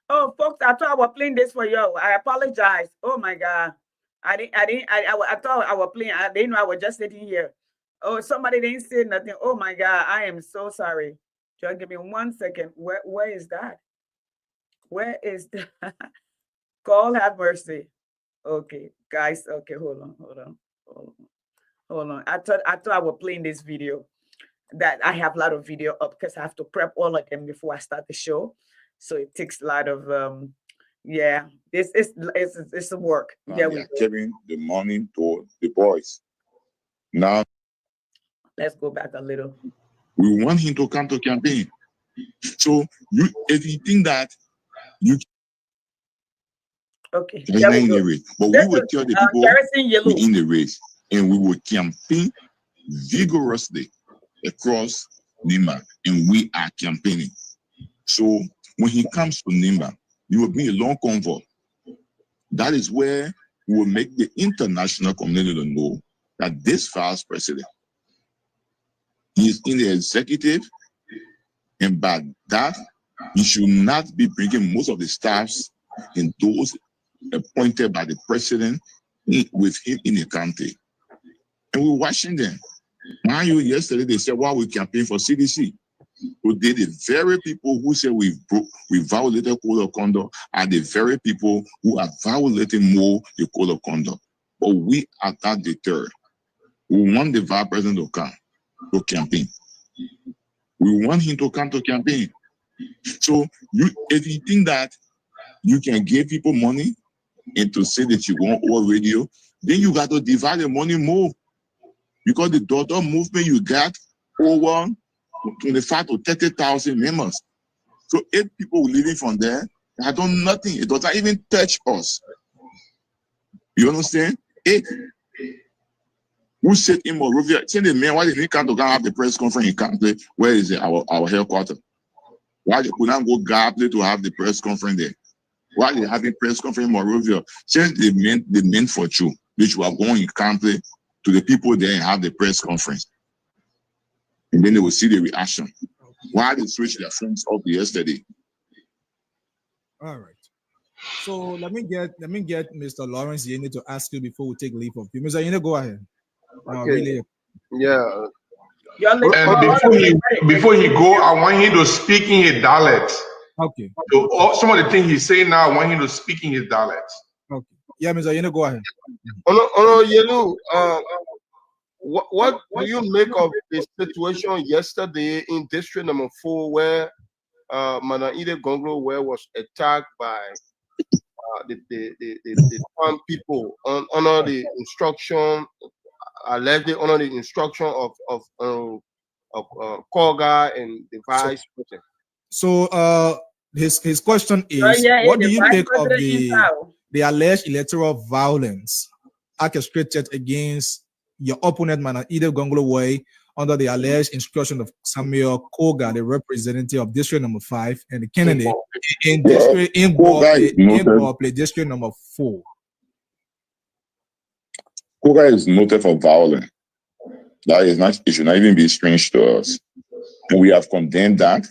Oh, folks, I thought I was playing this for you. I apologize. Oh my God. I thought I was playing. I didn't know I was just sitting here. Oh, somebody didn't say nothing. Oh my God. I am so sorry. Just give me 1 second. Where is that? Where is that? God have mercy. Okay, guys. Okay, hold on. I thought I was playing this video. That I have a lot of video up because I have to prep all of them before I start the show. So it takes a lot of yeah. It's a work. Yeah, we are giving the money to the boys. Now let's go back a little. We want him to come to campaign. So if you think that you okay, in the race, but we will tell the people we're in the race, and we will campaign vigorously across Nimba, and we are campaigning. So when he comes to Nimba, you will be a long convoy. That is where we will make the international community know that this vice president, he is in the executive, and by that, he should not be bringing most of the staffs and those appointed by the president with him in the country. And we're watching them. Mind you, yesterday they said, well, we campaign for CDC. Who did the very people who say we violated code of conduct are the very people who are violating more the code of conduct. But we are not deterred. We want the vice president to come to campaign. We want him to come to campaign. So if you think that you can give people money and to say that you want all radio, then you got to divide the money more. Because the daughter movement, you got over 25 to 30,000 members. So 8 people living from there, they have done nothing. It doesn't even touch us. You understand? 8. Who said in Monrovia? Say the man, why did he come to have the press conference in Campley? Where is it? Our headquarters? Why they could not go Campley to have the press conference there? Why they having press conference in Monrovia? Since they meant for you, which you are going in Campley to the people there and have the press conference. And then they will see the reaction. Why they switch their phones up yesterday? All right. So let me get Mr. Lawrence Yene to ask you before we take leave of you. Mr. Yene, go ahead. Okay. Really. Yeah. And before he go, I want him to speak in his dialect. Okay. So some of the things he's saying now, I want him to speak in his dialect. Okay. Yeah, Mr. Yene, go ahead. Yelu, what do you make of the situation yesterday in District Number 4 where Manaide Gonglo was attacked by the farm people under the instruction, allegedly under the instruction of Koga and the vice president? So his question is, what do you make of the alleged electoral violence orchestrated against your opponent Manaide Gonglo Way under the alleged instruction of Samuel Koga, the representative of District Number 5, and the candidate in District Number 4? Koga is noted for violence. That is not, it should not even be strange to us. And we have condemned that,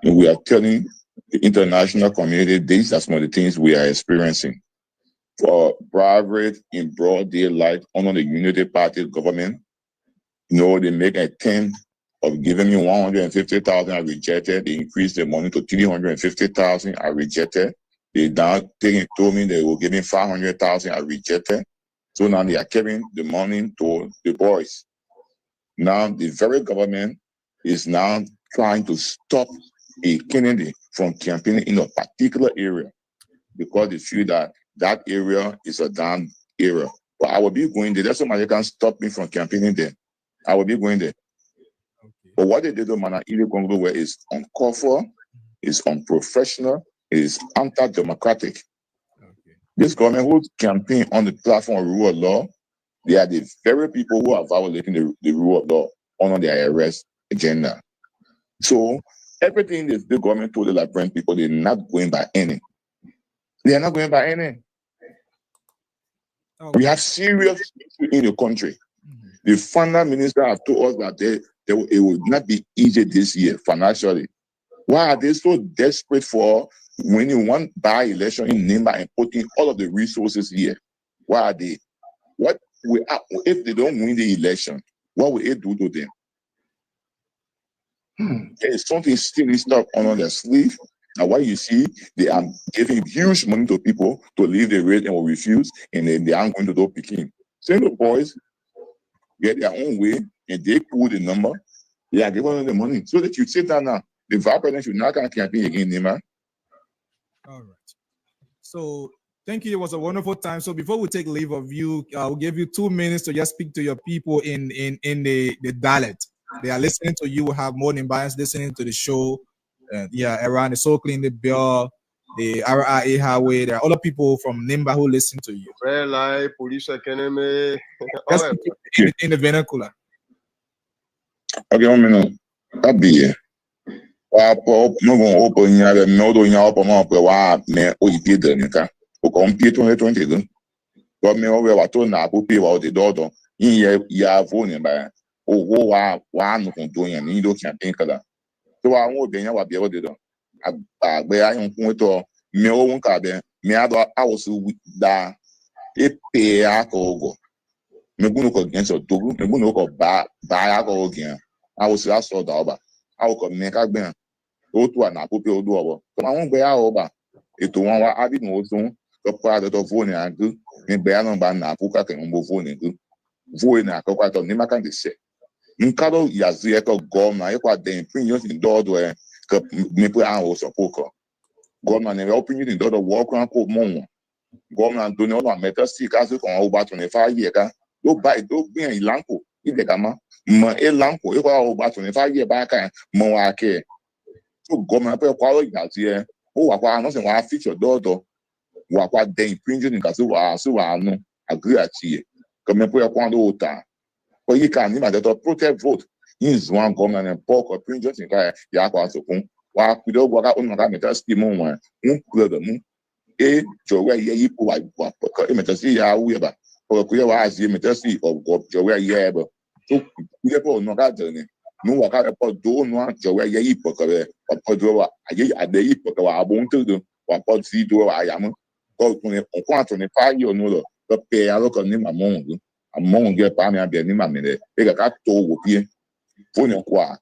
and we are telling the international community these are some of the things we are experiencing. For bribery in broad daylight under the Unity Party government, they make an attempt of giving me 150,000. I rejected. They increased the money to 350,000. I rejected. They told me they were giving 500,000. I rejected. So now they are giving the money to the boys. Now the very government is now trying to stop a candidate from campaigning in a particular area because they feel that area is a down area. But I will be going there. That's somebody can stop me from campaigning there. I will be going there. Okay. But what they did to Manaide Gonglo is uncalled for, is unprofessional, is anti-democratic. Okay. This government who campaign on the platform of rule of law, they are the very people who are violating the rule of law under their arrest agenda. So everything this the government told the Liberian people, they're not going by any. They are not going by any. Okay. We have serious issues in the country. Mm-hmm. The finance minister have told us that it will not be easy this year financially. Why are they so desperate for when you want by-election in Nimba and putting all of the resources here, why are they? What will happen if they don't win the election? What will it do to them? There is something still stuck on their sleeve. And why you see they are giving huge money to people to leave the race and will refuse, and then they aren't going to do Peking. So the boys get their own way and they pull the number. They are giving them the money. So that you sit down now, the vice president should not campaign again, Nima. All right. So thank you. It was a wonderful time. So before we take leave of you, I'll give you 2 minutes to just speak to your people in the dialect. They are listening to you. We have more Nimbayans listening to the show. Around the Soul Clean, the Bill, the RIA Highway. There are other people from Nimba who listen to you. Red light, police academy. Just in the vernacular. Okay, 1 minute. That be it. No going open here. No doing open up. Why me? Oh, you did it. O compete 2020. But me over what to na pupi wa the door. In ya phone by. Oh, wa no doing and you campaign kala. So I won't be able to do it. I am going to me own card. Me I was that it pay a go. Me go against a dog. Me go buy a go again. I was last saw the over. I will make a ben. Go to an apple do over. So I won't be over. It one what I didn't also the part of phone and good. Me bear no ban na puka can move phone and good. Void na coca to Nima can say. Nkado yazieko goma ekwa the opinions in dodo me put an also poker. Goma ne opinion in dodo walk around ko mon. Goma do no meta see kaso kon over 25 years ka. Do buy do be in lanko. Ide kama ma e lanko ekwa over 25 years back mo wa ke. So goma pe kwa lo yazie. O wa kwa no se wa feature dodo. Wa kwa the opinion in kaso wa so wa no agree atie. Comme pe kwa do ota. But you can even that protest vote. Is one government and pork or printers in Kaya Yakwa Sokun. While we don't work out on the metal scheme one, a Joe ye like images ya weaver, or queer as the metasy of Joe Yab. So we have no garden. No work out about do not Joe ye poker, or Podroa, a day epoch I won't do what Pod see do I am. Go to 25 years no, but pay a local name among. Among get Pammy and Benima minute, they got told with phone qua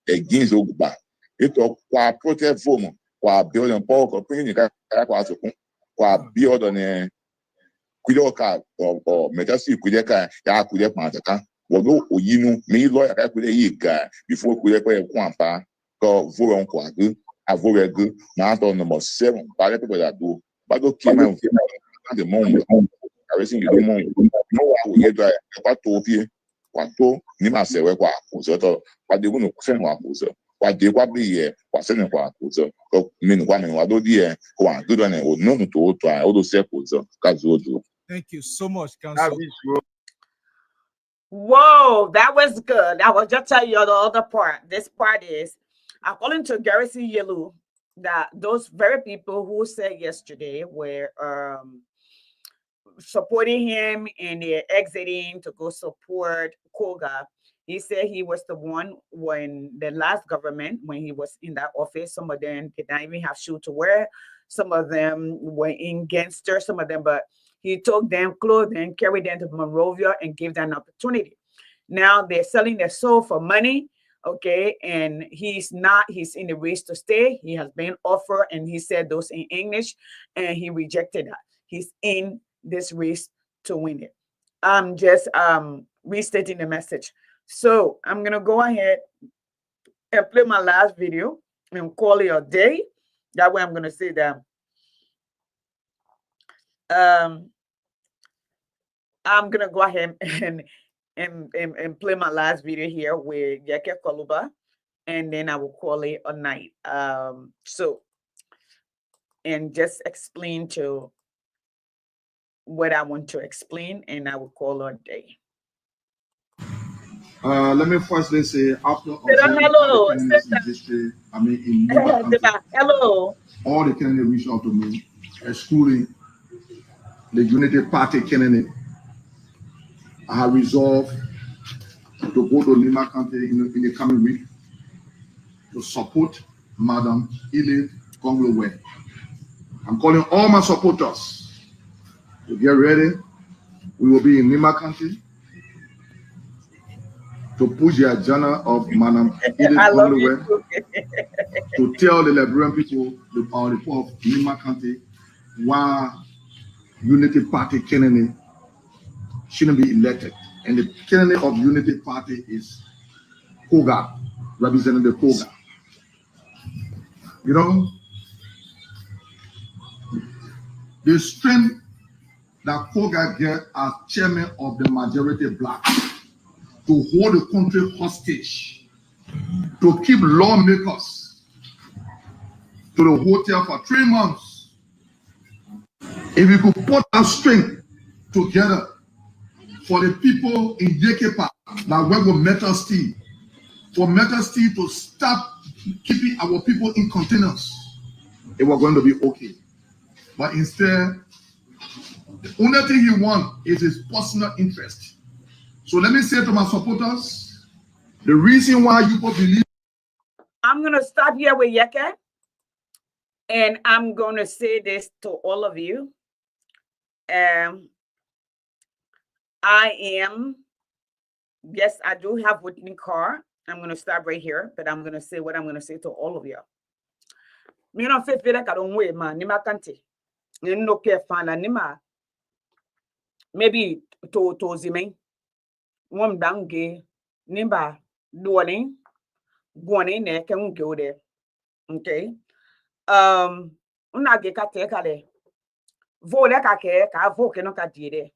against Oba. It took qua protest phone, qua building pork or printing qua build on a Quidoka or Metasi Quideka, Yakudet Mataka. Although you know, me lawyer guy before Quideka Quampa, go Voron Quagu, a very good, not on number 7, but people that do. But okay, man, at the moment. Everything you do, no one will get what to Quanto, Nima say, what they want to send what what they what be here, what sending what mean one and what do dear, go on, good on it, or no to try all those circles. Thank you so much, Council. Whoa, that was good. I will just tell you the other part. This part is, according to Garrison Yellow, that those very people who said yesterday were supporting him and they're exiting to go support Koga. He said he was the one when the last government, when he was in that office, some of them did not even have shoes to wear. Some of them were in gangster, some of them, but he took them clothes and carried them to Monrovia and gave them an opportunity. Now they're selling their soul for money. Okay, and he's in the race to stay. He has been offered, and he said those in English, and he rejected that. He's in this race to win it. I'm just restating the message. So I'm gonna go ahead and play my last video and call it a day. That way I'm gonna say that I'm gonna go ahead and play my last video here with Yeke Koluba, and then I will call it a night. So and just explain to what I want to explain, and I will call it a day. Let me firstly say, after hello, hello, all the candidates reached out to me, excluding the Unity Party candidate. I have resolved to go to Nima County in the coming week to support Madam Edith Gonglo Way. I'm calling all my supporters to get ready. We will be in Nima County to push the agenda of Madam Edith Gonglo to tell the Liberian people the report of Nima County why Unity Party Kennedy shouldn't be elected. And the candidate of Unity Party is Koga, Representative Koga. You know, the strength that Koga get as chairman of the majority black to hold the country hostage, to keep lawmakers to the hotel for 3 months. If you could put that strength together for the people in Yekepa that work with Metal Steel, for Metal Steel to stop keeping our people in containers, it was going to be okay. But instead, the only thing he wants is his personal interest. So let me say to my supporters, the reason why you believe. I'm going to stop here with Yeke, and I'm going to say this to all of you. Yes, I do have voting card. I'm going to stop right here, but I'm going to say what I'm going to say to all of you. Me no fit like I don't wait, man. Nima kanti. You no care fan nima. Maybe to zime. One dange. Nimba duoning. Guane ne can go there. Okay. Una ge ka te kale. Vo le ka ke ka vo ke no ka dire.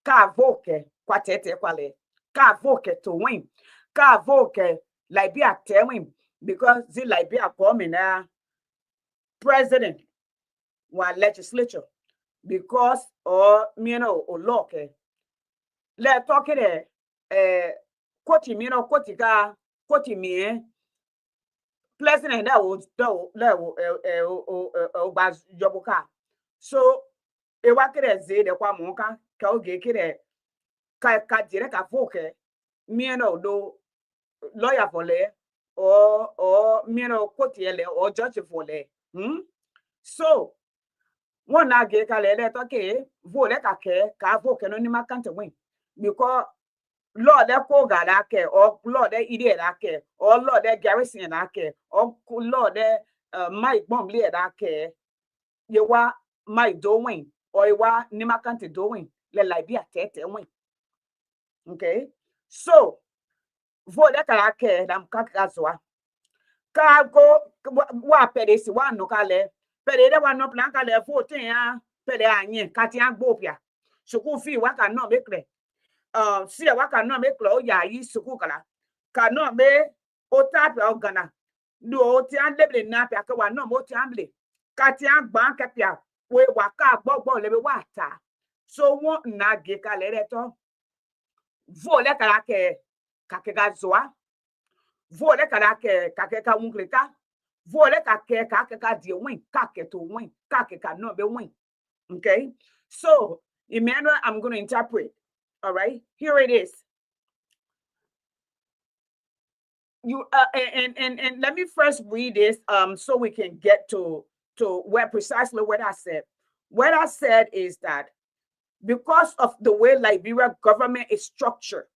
Ka vo ke kwa te kwale. Ka vo ke to win. Ka vo ke like be a te win because the like be a coming president one legislature because or or law let talk it koti koti ka koti me president that was bas jobuka so e wa kere ze de kwa monka ka oge kere ka dire ka foke do lawyer for le or koti ele or judge for le so one na ge ka le okay vo le ka vo ke no ni makante win because lord de ko ga la ke or lord de ide la ke or lord de garrison la ke or lord de Mike bomb le la ke ye wa Mike do win or ye wa ni makante do win le like be atete win. Okay, so vo le ka la ke dam ka zwa ka go wa pedesi wa no ka le pere de wa no plan ka le vote ya pere anye ka ti agbopia suku fi wa ka no mekle si wa ka no mekle o ya yi suku kala ka no me o tap o gana do o ti an leble na pia ka wa no mo ti amble ka ti agban ka pia we wa ka gbogbo le be wa ta so won na ge ka le re to vo le kala ke ka ke ga zoa vo le kala ke ka ke ka ungleta vole ka di win ka to win ka no be win. Okay, so Emmanuel, I'm going to interpret. All right, here it is. You and let me first read this so we can get to where precisely what I said. What I said is that because of the way Liberia government is structured,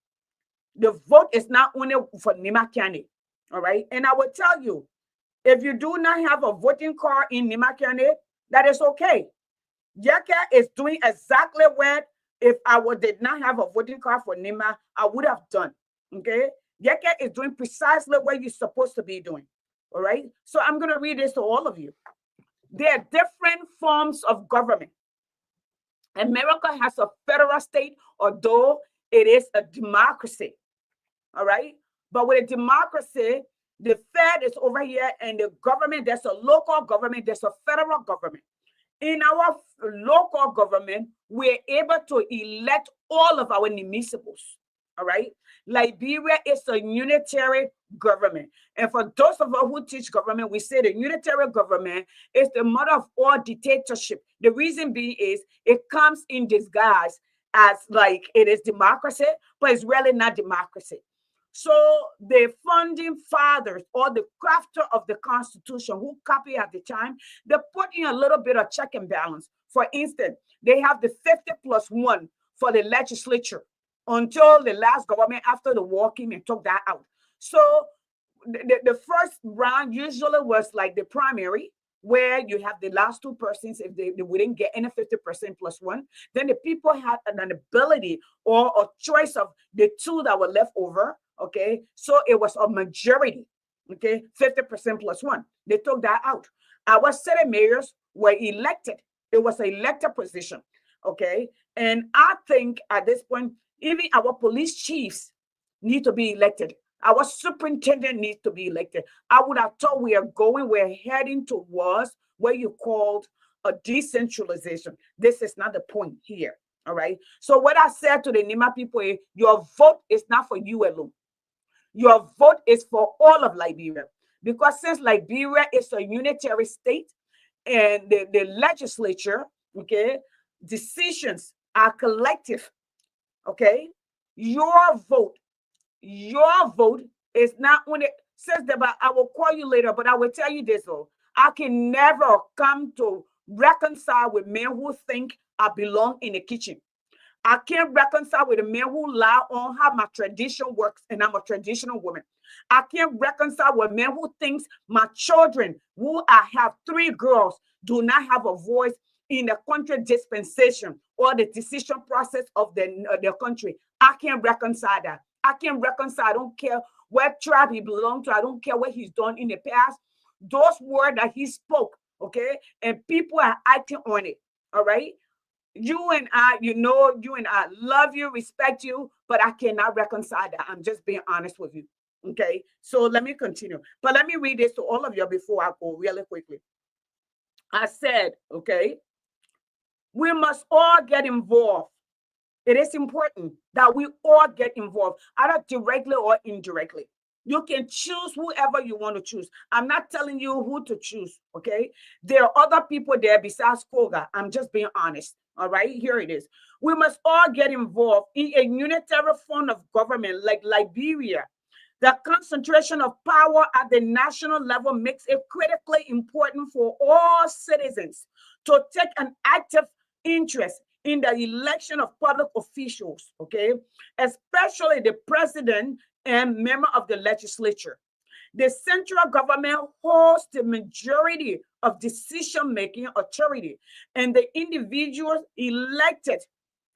the vote is not only for Nima County. All right, and I will tell you, if you do not have a voting card in Nima County, that is okay. Yeke is doing exactly what if I did not have a voting card for Nima, I would have done. Okay? Yeke is doing precisely what you're supposed to be doing. All right? So I'm going to read this to all of you. There are different forms of government. America has a federal state, although it is a democracy. All right? But with a democracy, the Fed is over here and the government, there's a local government, there's a federal government. In our local government, we're able to elect all of our municipals. All right. Liberia is a unitary government. And for those of us who teach government, we say the unitary government is the mother of all dictatorship. The reason being is it comes in disguise as like it is democracy, but it's really not democracy. So the founding fathers or the crafter of the Constitution who copied at the time, they put in a little bit of check and balance. For instance, they have the 50+1 for the legislature until the last government after the war came and took that out. So the first round usually was like the primary, where you have the last two persons. If they wouldn't get any 50%+1, then the people had an ability or a choice of the two that were left over. Okay, so it was a majority. Okay, 50%+1. They took that out. Our city mayors were elected. It was an elected position. Okay, and I think at this point, even our police chiefs need to be elected. Our superintendent needs to be elected. I would have thought we're heading towards what you called a decentralization. This is not the point here. All right. So what I said to the Nima people is, your vote is not for you alone. Your vote is for all of Liberia. Because since Liberia is a unitary state and the legislature, okay, decisions are collective. Okay. Your vote is not only, says that, I will call you later, but I will tell you this though. I can never come to reconcile with men who think I belong in the kitchen. I can't reconcile with a man who lie on how my tradition works and I'm a traditional woman. I can't reconcile with a man who thinks my children, who I have 3 girls, do not have a voice in the country dispensation or the decision process of the country. I can't reconcile that. I can't reconcile. I don't care what tribe he belonged to. I don't care what he's done in the past. Those words that he spoke, okay, and people are acting on it, all right? You and I love you, respect you, but I cannot reconcile that. I'm just being honest with you. Okay. So let me continue. But let me read this to all of you before I go really quickly. I said, okay, we must all get involved. It is important that we all get involved, either directly or indirectly. You can choose whoever you want to choose. I'm not telling you who to choose, okay? There are other people there besides Koga. I'm just being honest, all right? Here it is. We must all get involved in a unitary form of government like Liberia. The concentration of power at the national level makes it critically important for all citizens to take an active interest in the election of public officials, okay? Especially the president and member of the legislature. The central government holds the majority of decision-making authority, and the individuals elected,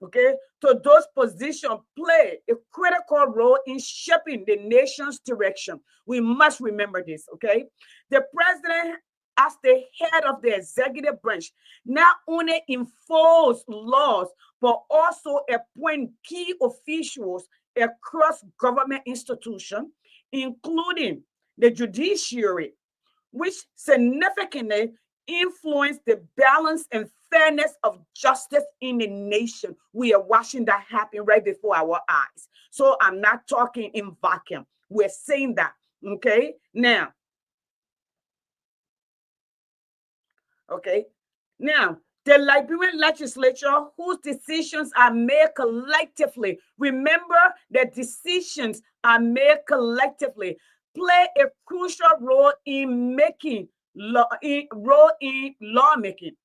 okay, to those positions play a critical role in shaping the nation's direction. We must remember this, okay? The president, as the head of the executive branch, not only enforce laws, but also appoint key officials across government institutions, including the judiciary, which significantly influence the balance and fairness of justice in the nation. We are watching that happen right before our eyes. So I'm not talking in vacuum. We're saying that, okay? Now, okay? Now, the Liberian legislature, whose decisions are made collectively, remember that decisions are made collectively, play a crucial role in lawmaking,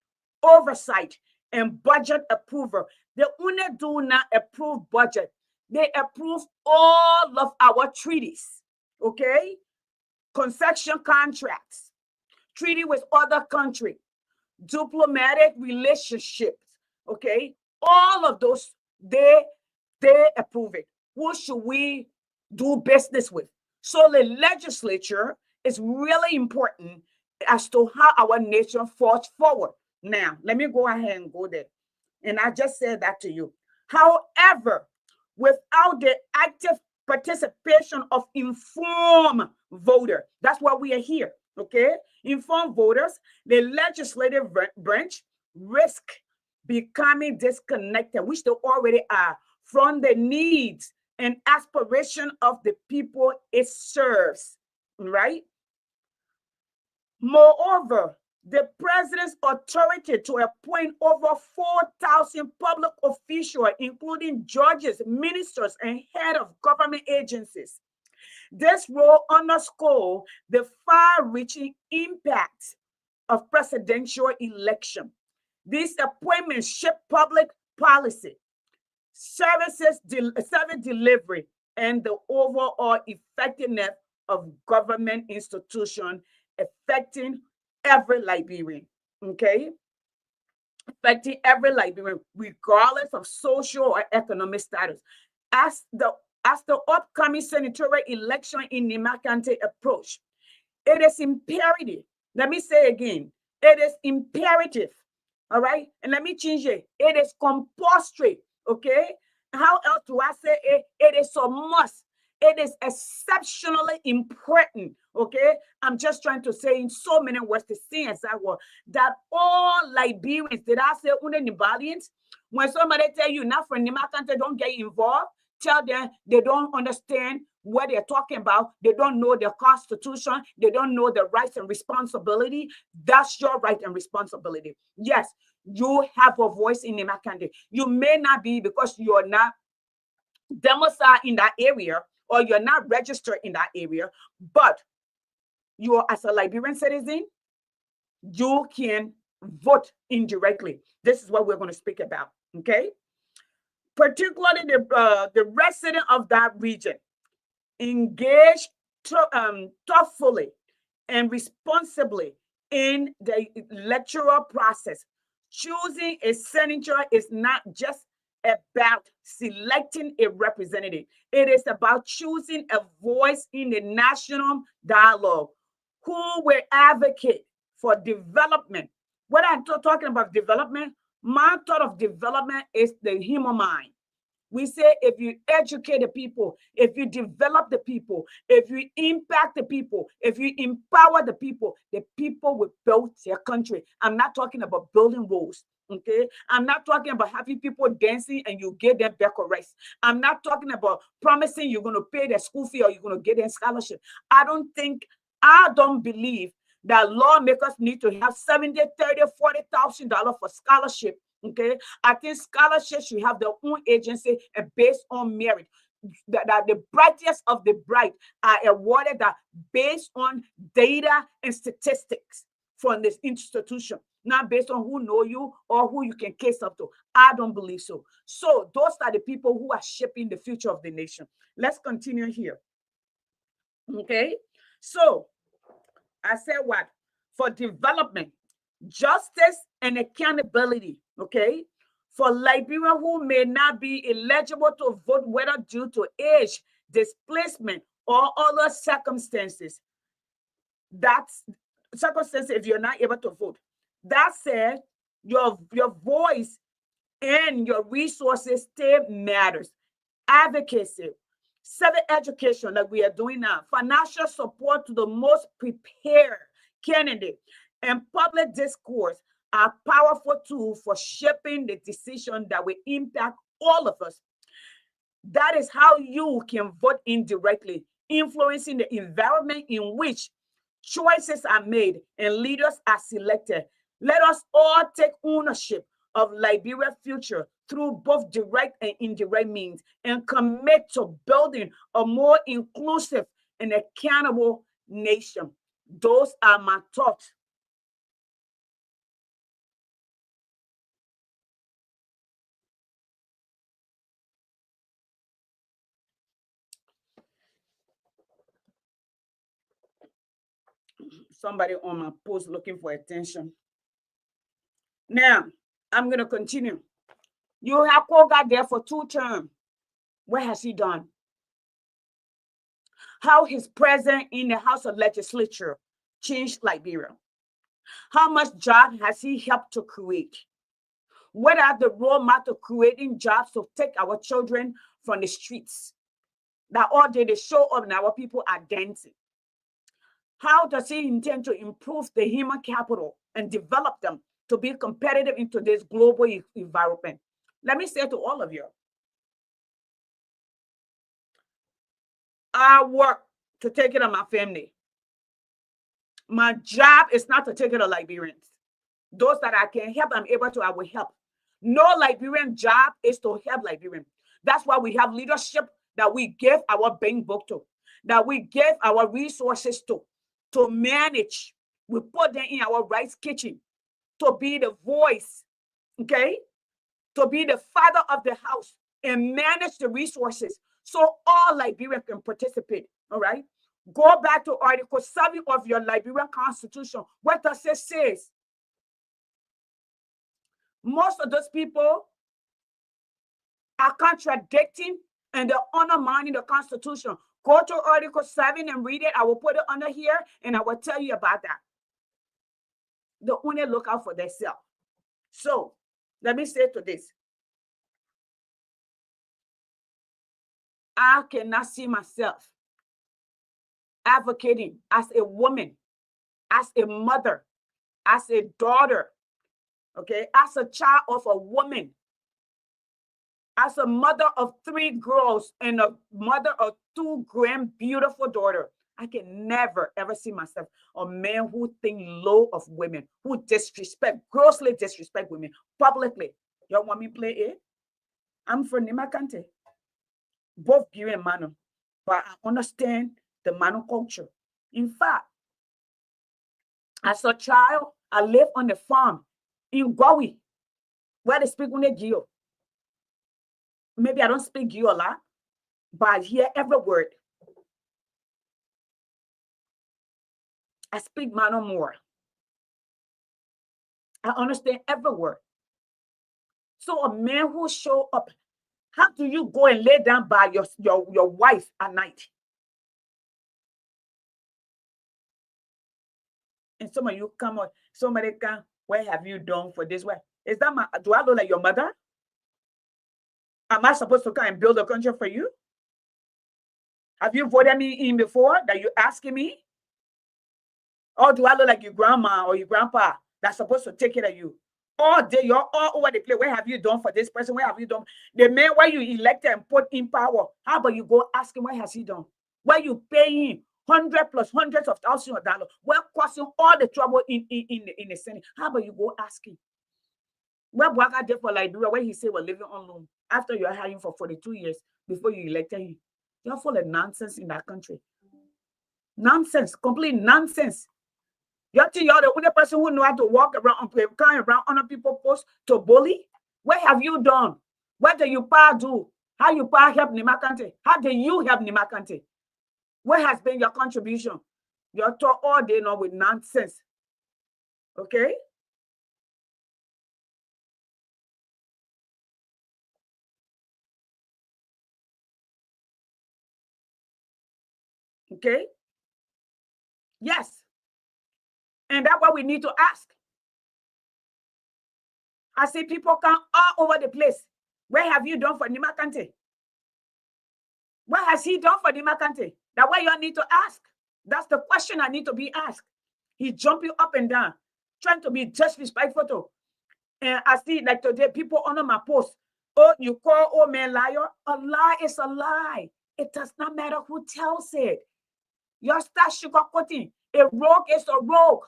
oversight, and budget approval. They only do not approve budget. They approve all of our treaties, okay? Concession contracts, treaty with other countries, diplomatic relationships, okay? All of those, they approve it. Who should we do business with? So the legislature is really important as to how our nation falls forward. Now, let me go ahead and go there. And I just said that to you. However, without the active participation of informed voter, that's why we are here, okay? Informed voters, the legislative branch risk becoming disconnected, which they already are, from the needs and aspiration of the people it serves, right? Moreover, the president's authority to appoint over 4,000 public officials, including judges, ministers, and head of government agencies, This role underscores the far-reaching impact of presidential election. These appointments shape public policy, service delivery, and the overall effectiveness of government institution affecting every Liberian. Okay? Affecting every Liberian, regardless of social or economic status. As the upcoming senatorial election in Nima County approach, it is imperative. Let me say again, it is imperative. All right, and let me change it. It is compulsory. Okay, how else do I say it? It is a must. It is exceptionally important. Okay, I'm just trying to say in so many words to see as I were that all Liberians, did I say Nibalians? When somebody tell you not from Nima County, don't get involved, tell them they don't understand what they're talking about. They don't know the Constitution. They don't know the rights and responsibility. That's your right and responsibility. Yes, you have a voice in Nima County. You may not be because you're not domiciled in that area or you're not registered in that area, but you are, as a Liberian citizen, you can vote indirectly. This is what we're going to speak about, okay? Particularly the resident of that region engage thoughtfully and responsibly in the electoral process. Choosing a senator is not just about selecting a representative. It is about choosing a voice in the national dialogue who will advocate for development. When I'm talking about development, my thought of development is the human mind. We say if you educate the people, if you develop the people, if you impact the people, if you empower the people will build their country. I'm not talking about building walls. Okay, I'm not talking about having people dancing and you get them back or rice. I'm not talking about promising you're going to pay their school fee or you're going to get them scholarship. I don't believe that lawmakers need to have $70,000, $30,000, $40,000 for scholarship. Okay, I think scholarships should have their own agency and based on merit. That the brightest of the bright are awarded that based on data and statistics from this institution, not based on who know you or who you can case up to. I don't believe so. So those are the people who are shaping the future of the nation. Let's continue here. Okay, so I said what? For development, justice, and accountability, okay? For Liberians who may not be eligible to vote, whether due to age, displacement, or other circumstances. That's circumstances if you're not able to vote. That said, your voice and your resources still matters. Advocacy, civic education like we are doing now, financial support to the most prepared candidate, and public discourse are powerful tools for shaping the decision that will impact all of us. That is how you can vote indirectly, influencing the environment in which choices are made and leaders are selected. Let us all take ownership of Liberia's future through both direct and indirect means and commit to building a more inclusive and accountable nation. Those are my thoughts. Somebody on my post looking for attention. Now, I'm going to continue. You have Koga there for 2 terms. What has he done? How his presence in the House of Legislature changed Liberia? How much job has he helped to create? What are the roadmap to creating jobs to take our children from the streets? That all day they show up and our people are dancing. How does he intend to improve the human capital and develop them to be competitive in today's global environment? Let me say to all of you, I work to take care of my family. My job is not to take care of Liberians. Those that I can help, I'm able to, I will help. No Liberian job is to help Liberians. That's why we have leadership that we give our bank book to. that we give our resources to manage. We put them in our rice kitchen to be the voice, okay? To be the father of the house and manage the resources so all Liberians can participate, all right? Go back to Article 7 of your Liberian Constitution. What does it say? Most of those people are contradicting and they're undermining the Constitution. Go to Article 7 and read it. I will put it under here and I will tell you about that. They only look out for themselves. So let me say to this. I cannot see myself advocating as a woman, as a mother, as a daughter, okay, as a child of a woman, as a mother of 3 girls and a mother of 2 grand beautiful daughters. I can never ever see myself a man who think low of women, who grossly disrespect women publicly. Y'all want me to play it? I'm from Nimakante, both Giri and Manu, but I understand the Manu culture. In fact, as a child, I lived on the farm in Gwawi, where they speak on Gio. Maybe I don't speak Gio a lot, but I hear every word. I speak Mano more. I understand every word. So a man who show up, how do you go and lay down by your wife at night? And some of you come on, somebody can, what have you done for this way? Is that do I look like your mother? Am I supposed to come and build a country for you? Have you voted me in before that you asking me? Or do I look like your grandma or your grandpa that's supposed to take care of you? All day, you're all over the place. What have you done for this person? What have you done? The man where you elected and put in power, how about you go ask him what has he done? Where you pay him hundreds of thousands of dollars? What causing all the trouble in the Senate? How about you go ask him? What Bwaka did for Liberia, where he said we're living on loan after you're hiring for 42 years before you elected him? You're full of nonsense in that country. Nonsense, complete nonsense. You think you're the only person who know how to walk around, carry around other people's posts to bully? What have you done? What do you do? How you help Nimakante? How do you help Nimakante? What has been your contribution? You're taught all day now with nonsense. Okay? Okay? Yes. And that's what we need to ask. I see people come all over the place. What have you done for Nimakante? What has he done for Nimakante? That's what you need to ask. That's the question I need to be asked. He's jumping up and down, trying to be disrespectful. And I see like today, people under my post, oh, you call old man liar? A lie is a lie. It does not matter who tells it. You start sugarcoating. A rogue is a rogue.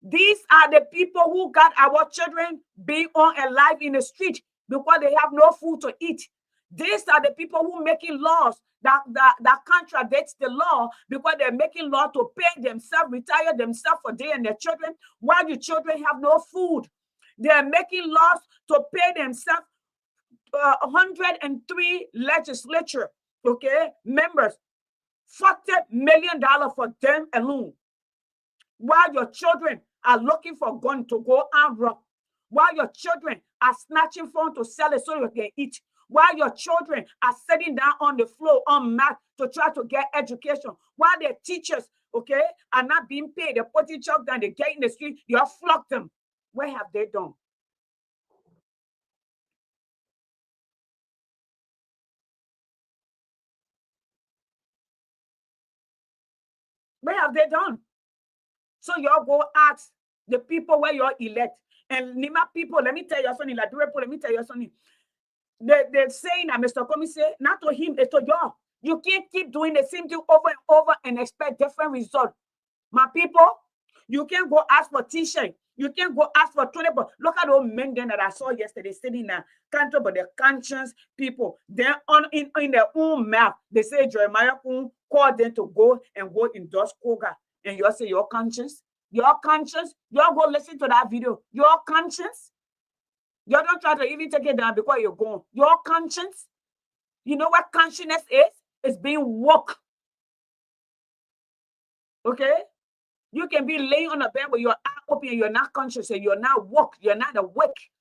These are the people who got our children being alive in the street because they have no food to eat. These are the people who making laws that contradicts the law because they're making law to pay themselves, retire themselves for they and their children while your children have no food. They're making laws to pay themselves 103 legislature, okay, members, $40 million for them alone. While your children are looking for gun to go and rob, while your children are snatching phone to sell it so you can eat, while your children are sitting down on the floor on mat to try to get education, while their teachers, okay, are not being paid, they're putting chalk down, they get in the street, you have flogged them. What have they done? What have they done? So y'all go ask the people where y'all elect. And Nima people, let me tell you something, Liberia people, let me tell you something. They're saying that Mr. Comey say, not to him, it's to y'all. You can't keep doing the same thing over and over and expect different results. My people, You can't go ask for t-shirt. You can't go ask for 20. Look at those men then that I saw yesterday sitting in a country, but they're conscious people. Then in their own mouth, they say Jeremiah called them to go endorse Koga. And you say your conscience? Your conscience? You go listen to that video. Your conscience? You don't try to even take it down because you're going. Your conscience? You know what consciousness is? It's being woke. Okay? You can be laying on a bed with your eye open and you're not conscious and you're not woke. You're not awake.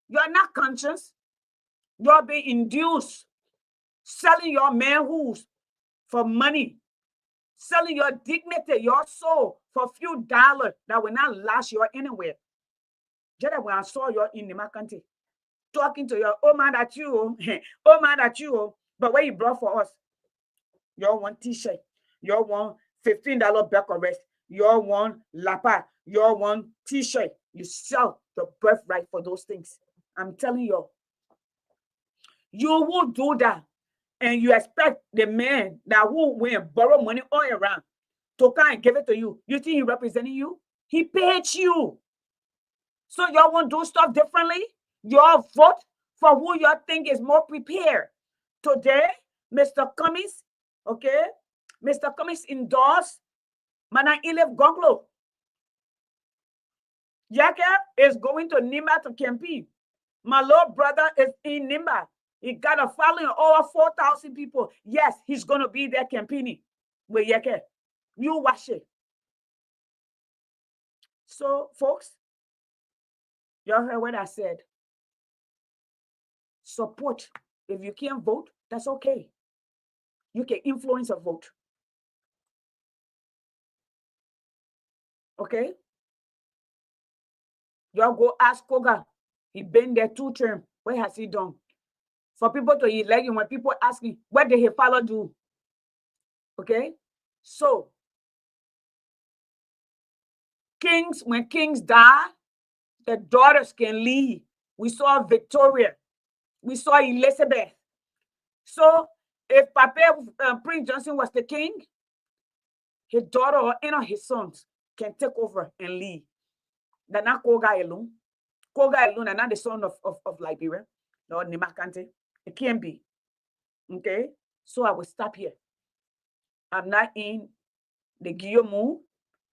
You're not conscious. You're being induced. Selling your manhoods for money. Selling your dignity, your soul for a few dollars that will not last you anywhere. Just when I saw you in the country, talking to your man at you, but what you brought for us, your one t-shirt, your one $15 back arrest, your one lapa, your one t-shirt. You sell the birthright for those things. I'm telling you, you will do that, and you expect the man that will win borrow money all around to come and give it to you. You think he representing you? He paid you. So y'all want to do stuff differently? Y'all vote for who y'all think is more prepared. Today, Mr. Cummings, okay? Mr. Cummings endorsed Mana Ilef Gonglo. Yaka is going to Nimba to campaign. My little brother is in Nimba. He got a following of over 4,000 people. Yes, he's going to be there campaigning with Yaka. You watch it. So, folks, y'all heard what I said. Support. If you can't vote, that's okay. You can influence a vote. Okay? Y'all go ask Koga. He been there 2 terms. What has he done? For people to elect him, when people ask him, what did he follow do? Okay? So, kings, when kings die, the daughters can lead. We saw Victoria. We saw Elizabeth. So, if Papa Prince Johnson was the king, his daughter or any of his sons can take over and lead. They're not Koga alone. Koga alone are not the son of Liberia, no Nimakante. It can't be. Okay? So I will stop here. I'm not in the Guillaume mode.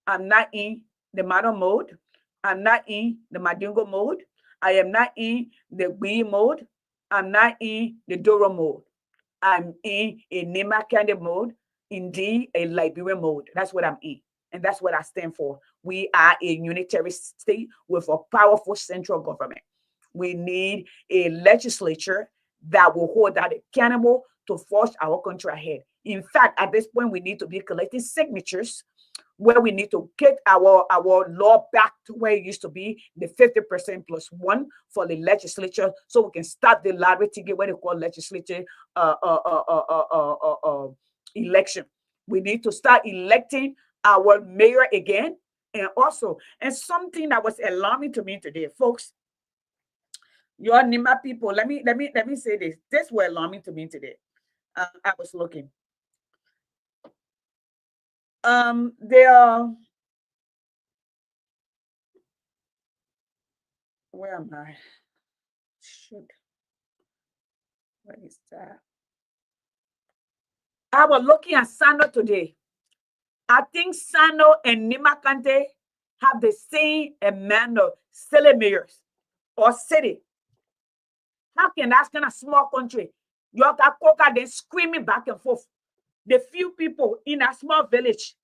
I'm not in the Mado mode. I'm not in the Madingo mode. I am not in the Gui mode. I'm not in the Doro mode. I'm in a Nimakande mode. Indeed, a Liberian mode. That's what I'm in. And that's what I stand for. We are a unitary state with a powerful central government. We need a legislature that will hold that accountable to force our country ahead. In fact, at this point, we need to be collecting signatures where we need to get our law back to where it used to be, the 50% plus 1 for the legislature, so we can start the lottery ticket, what they call legislature election. We need to start electing our mayor again. And also, and something that was alarming to me today, folks, your Nima people, let me say this. This was alarming to me today. I was looking. They are, where am I? Shoot. What is that? I was looking at Sano today. I think Sano and Nimakante have the same amount of silly mayors or city. How can that kind of small country, you got Koka then screaming back and forth? The few people in a small village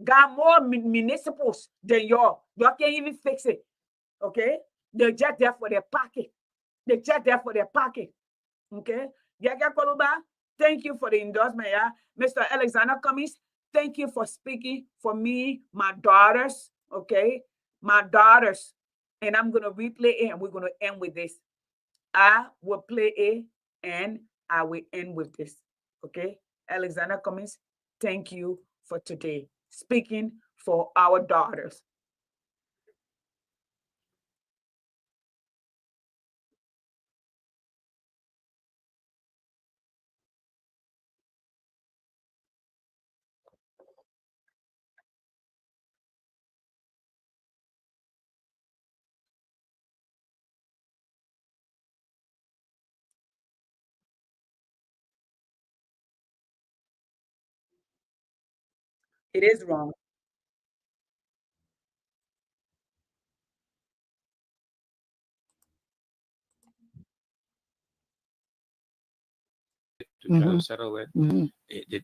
got more municipals than y'all. Y'all can't even fix it. Okay? They're just there for their pocket. They're just there for their pocket. Okay? Yaga Koluba, thank you for the endorsement. Yeah? Mr. Alexander Cummings, thank you for speaking for me, my daughters. Okay? My daughters. And I'm going to replay it and we're going to end with this. I will play it and I will end with this. Okay? Alexander Cummings, thank you for today. Speaking for our daughters. It is wrong. To try to settle it.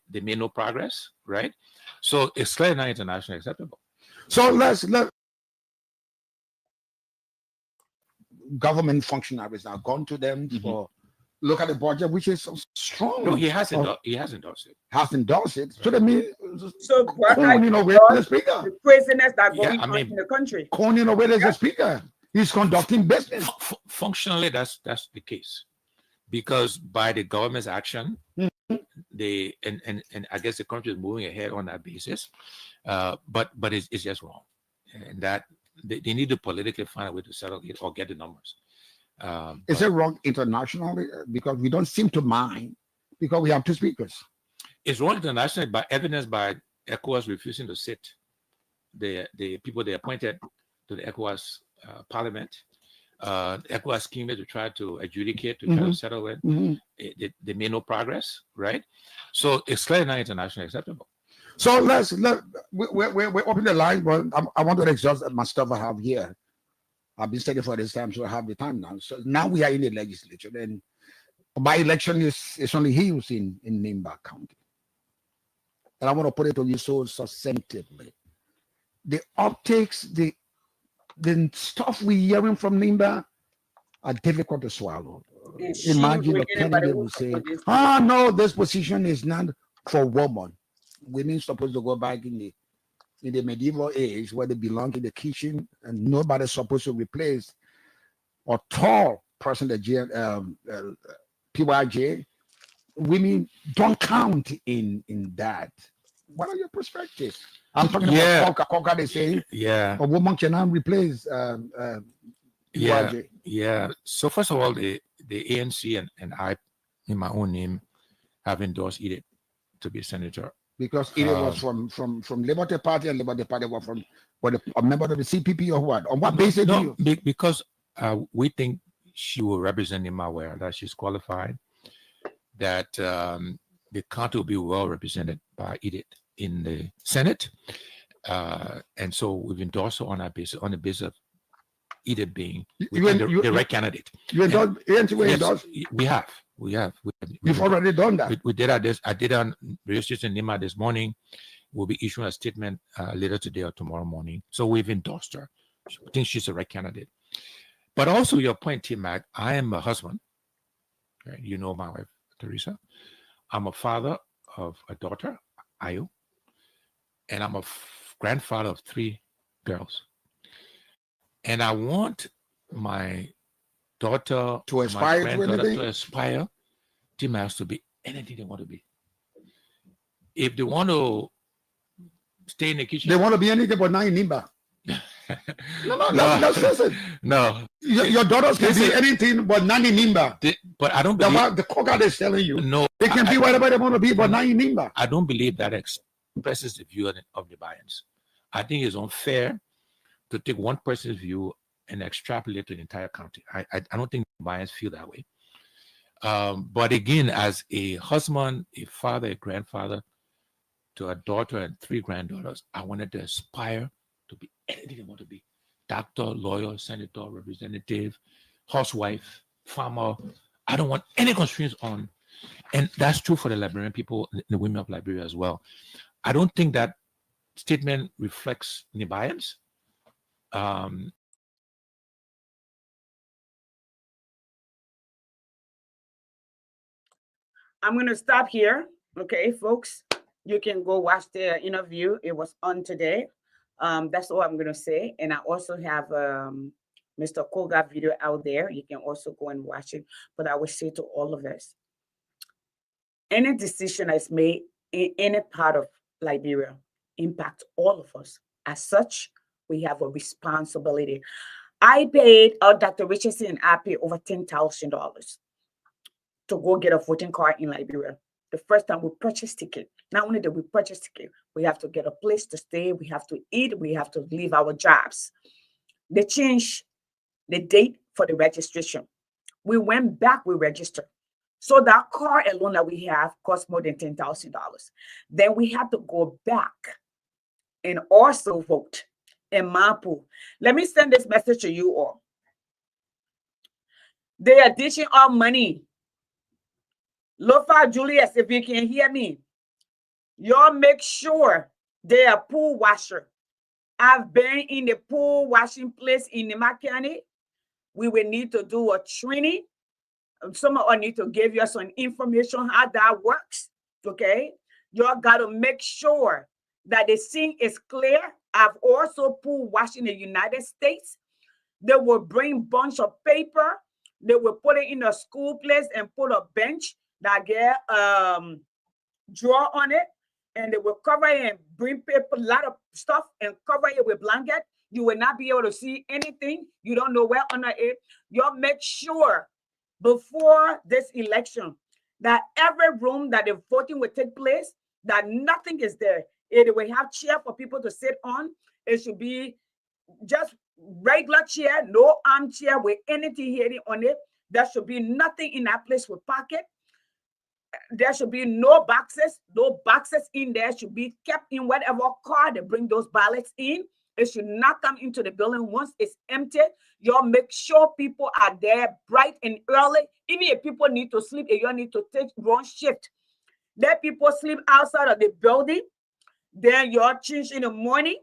They made no progress, right? So it's clearly not internationally acceptable. So let government functionaries now gone to them for look at the budget, which is strong. No, he has endorsed it. Has endorsed it. So that means so coning away the speaker. The craziness that going on in the country. Coning away the speaker. He's conducting business. Functionally, that's the case, because by the government's action, they and I guess the country is moving ahead on that basis, but it's just wrong, and that they need to politically find a way to settle it or get the numbers. Is it wrong internationally? Because we don't seem to mind, because we have two speakers. It's wrong internationally by evidence by ECOWAS refusing to sit. The people they appointed to the ECOWAS parliament, ECOWAS came to try to adjudicate, to try to settle it. They made no progress, right? So it's clearly not internationally acceptable. So we're open the line, but I want to exhaust my stuff I have here. I've been studying for this time, so I have the time now. So now we are in the legislature, and by election is only he who's in Nimba County. And I want to put it to you so succinctly. The optics, the stuff we're hearing from Nimba are difficult to swallow. Imagine the candidate will say, no, this position is not for women. Women supposed to go back in the medieval age where they belong in the kitchen, and nobody's supposed to replace a tall person, the PYJ. Women don't count in that. What are your perspectives? I'm talking about Coca. They say a woman cannot replace PYJ. So first of all, the ANC and I, in my own name, have endorsed Edith to be senator. Because Edith was from Liberty Party, and Liberty Party was from a member of the CPP or what? On what basis? No, because we think she will represent Nimaware, that she's qualified, that the county will be well represented by Edith in the Senate, and so we've endorsed her on that basis, on the basis of Edith being the right candidate. You endorsed? We have. You've already done that. We did this. I did on radio station Nima this morning. We'll be issuing a statement later today or tomorrow morning. So we've endorsed her. I think she's the right candidate. But also your point, T-Mac, I am a husband. Right? You know my wife, Teresa. I'm a father of a daughter, Ayo. And I'm a grandfather of 3 girls. And I want my daughter to aspire to aspire T-Mac to be anything they want to be. If they want to stay in the kitchen, they want to be anything but not in Nimba. No, listen. No. Your daughters can be anything but not in Nimba. But I don't believe the Coca is telling you. No, they can be whatever they want to be, but not in Nimba. I don't believe that expresses the view of the Bayans. I think it's unfair to take one person's view and extrapolate to the entire county. I don't think Bayans feel that way. But again, as a husband, a father, a grandfather to a daughter and 3 granddaughters, I wanted to aspire to be anything I want to be. Doctor, lawyer, senator, representative, housewife, farmer. I don't want any constraints on. And that's true for the Liberian people, the women of Liberia as well. I don't think that statement reflects Nibayans. I'm going to stop here. Okay, folks, you can go watch the interview. It was on today. That's all I'm going to say. And I also have Mr. Koga video out there. You can also go and watch it. But I would say to all of us, any decision that's made in any part of Liberia impacts all of us. As such, we have a responsibility. I paid, Dr. Richardson and I paid over $10,000 to go get a voting card in Liberia. The first time we purchased ticket, not only did we purchase ticket, we have to get a place to stay, we have to eat, we have to leave our jobs. They changed the date for the registration. We went back, we registered. So that car alone that we have costs more than $10,000. Then we have to go back and also vote in my pool. Let me send this message to you all. They are dishing out money. Lofa Julius, if you can hear me, y'all make sure they are pool washer. I've been in the pool washing place in Nema County. We will need to do a training. Someone will need to give you some information how that works. Okay, y'all got to make sure that the scene is clear. I've also pool washed in the United States. They will bring bunch of paper. They will put it in a school place and put a bench that get draw on it, and they will cover it and bring paper, a lot of stuff, and cover it with blanket. You will not be able to see anything. You don't know where under it. Y'all make sure before this election that every room that the voting will take place, that nothing is there. It will have chair for people to sit on. It should be just regular chair, no armchair with anything here on it. There should be nothing in that place with pocket. There should be no boxes in there. Should be kept in whatever car they bring those ballots in. It should not come into the building once it's empty. Y'all make sure people are there bright and early. Even if people need to sleep, if you need to take one shift, let people sleep outside of the building. Then y'all change in the morning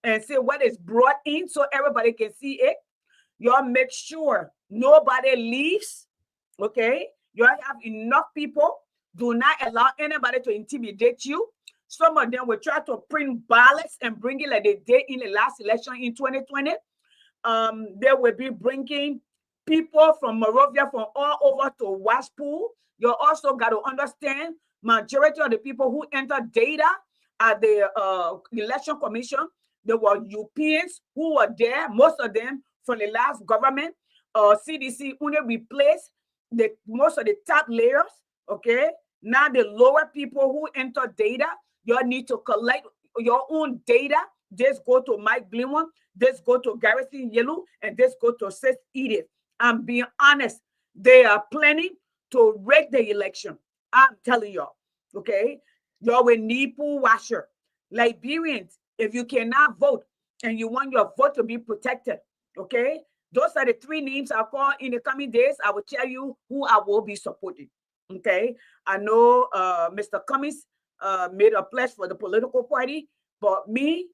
and see what is brought in so everybody can see it. Y'all make sure nobody leaves. Okay, y'all have enough people. Do not allow anybody to intimidate you. Some of them will try to print ballots and bring it like they did in the last election in 2020. They will be bringing people from Monrovia from all over to wash pool. You also got to understand, majority of the people who enter data at the election commission, they were Europeans who were there, most of them from the last government. CDC only replaced most of the top layers. Okay, now the lower people who enter data, you need to collect your own data. Just go to Mike Blinwen, just go to Garrison Yellow, and just go to Sis Edith. I'm being honest, they are planning to rig the election. I'm telling y'all, okay? Y'all will need pool washer. Liberians, if you cannot vote and you want your vote to be protected, okay? Those are the 3 names I'll call in the coming days. I will tell you who I will be supporting, okay? I know Mr. Cummings made a pledge for the political party, but me,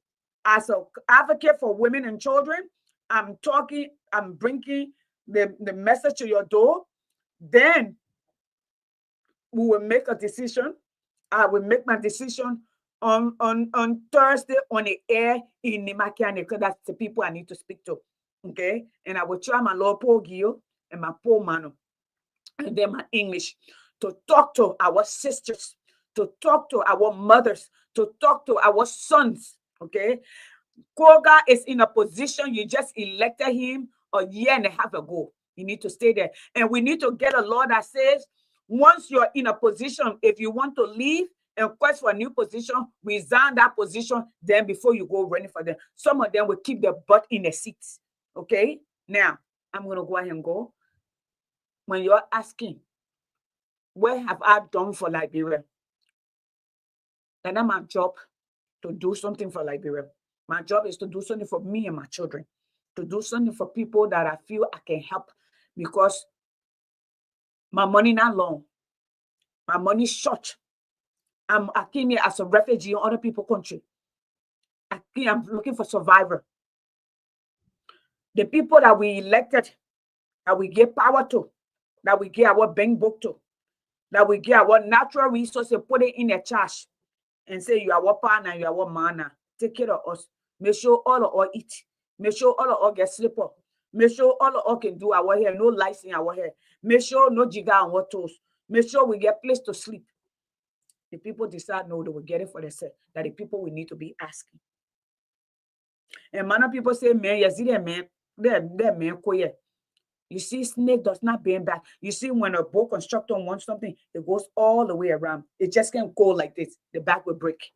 as an advocate for women and children, I'm bringing the message to your door. Then we will make a decision. I will make my decision on Thursday on the air in Nema County, because that's the people I need to speak to. Okay, and I will try my Lord Paul Gio and my Paul Mano, and then my English, to talk to our sisters, to talk to our mothers, to talk to our sons. Okay, Koga is in a position, you just elected him a year and a half ago. You need to stay there, and we need to get a law that says once you're in a position, if you want to leave and quest for a new position, resign that position. Then before you go running for them, some of them will keep their butt in their seats. Okay, now I'm going to go ahead and go. When you're asking, what have I done for Liberia? And that's my job, to do something for Liberia. My job is to do something for me and my children, to do something for people that I feel I can help, because my money not long. My money short. I came here as a refugee in other people's country. I'm looking for survivor. The people that we elected, that we give power to, that we give our bank book to, that we give our natural resources, put it in a charge and say, you are our partner, you are our man. Take care of us. Make sure all of us eat. Make sure all of us get slipper. Make sure all of us can do our hair, no lice in our hair. Make sure no jigger on our toes. Make sure we get place to sleep. The people decide no, they will get it for themselves. That the people we need to be asking. And many people say, man, you see that man, that man quiet. You see, snake does not bend back. You see, when a boat constructor wants something, it goes all the way around. It just can't go like this. The back will break.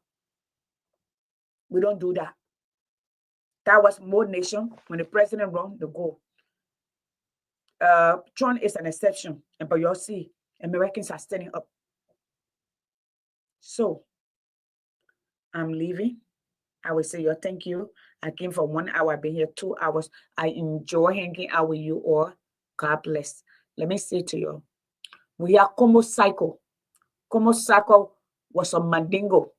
We don't do that. That was more nation when the president run the goal. Trump is an exception, but you'll see, Americans are standing up. So, I'm leaving. I will say, thank you. I came for 1 hour. I've been here 2 hours. I enjoy hanging out with you all. God bless. Let me say to you, we are Como Psycho. Como Psycho was a Mandingo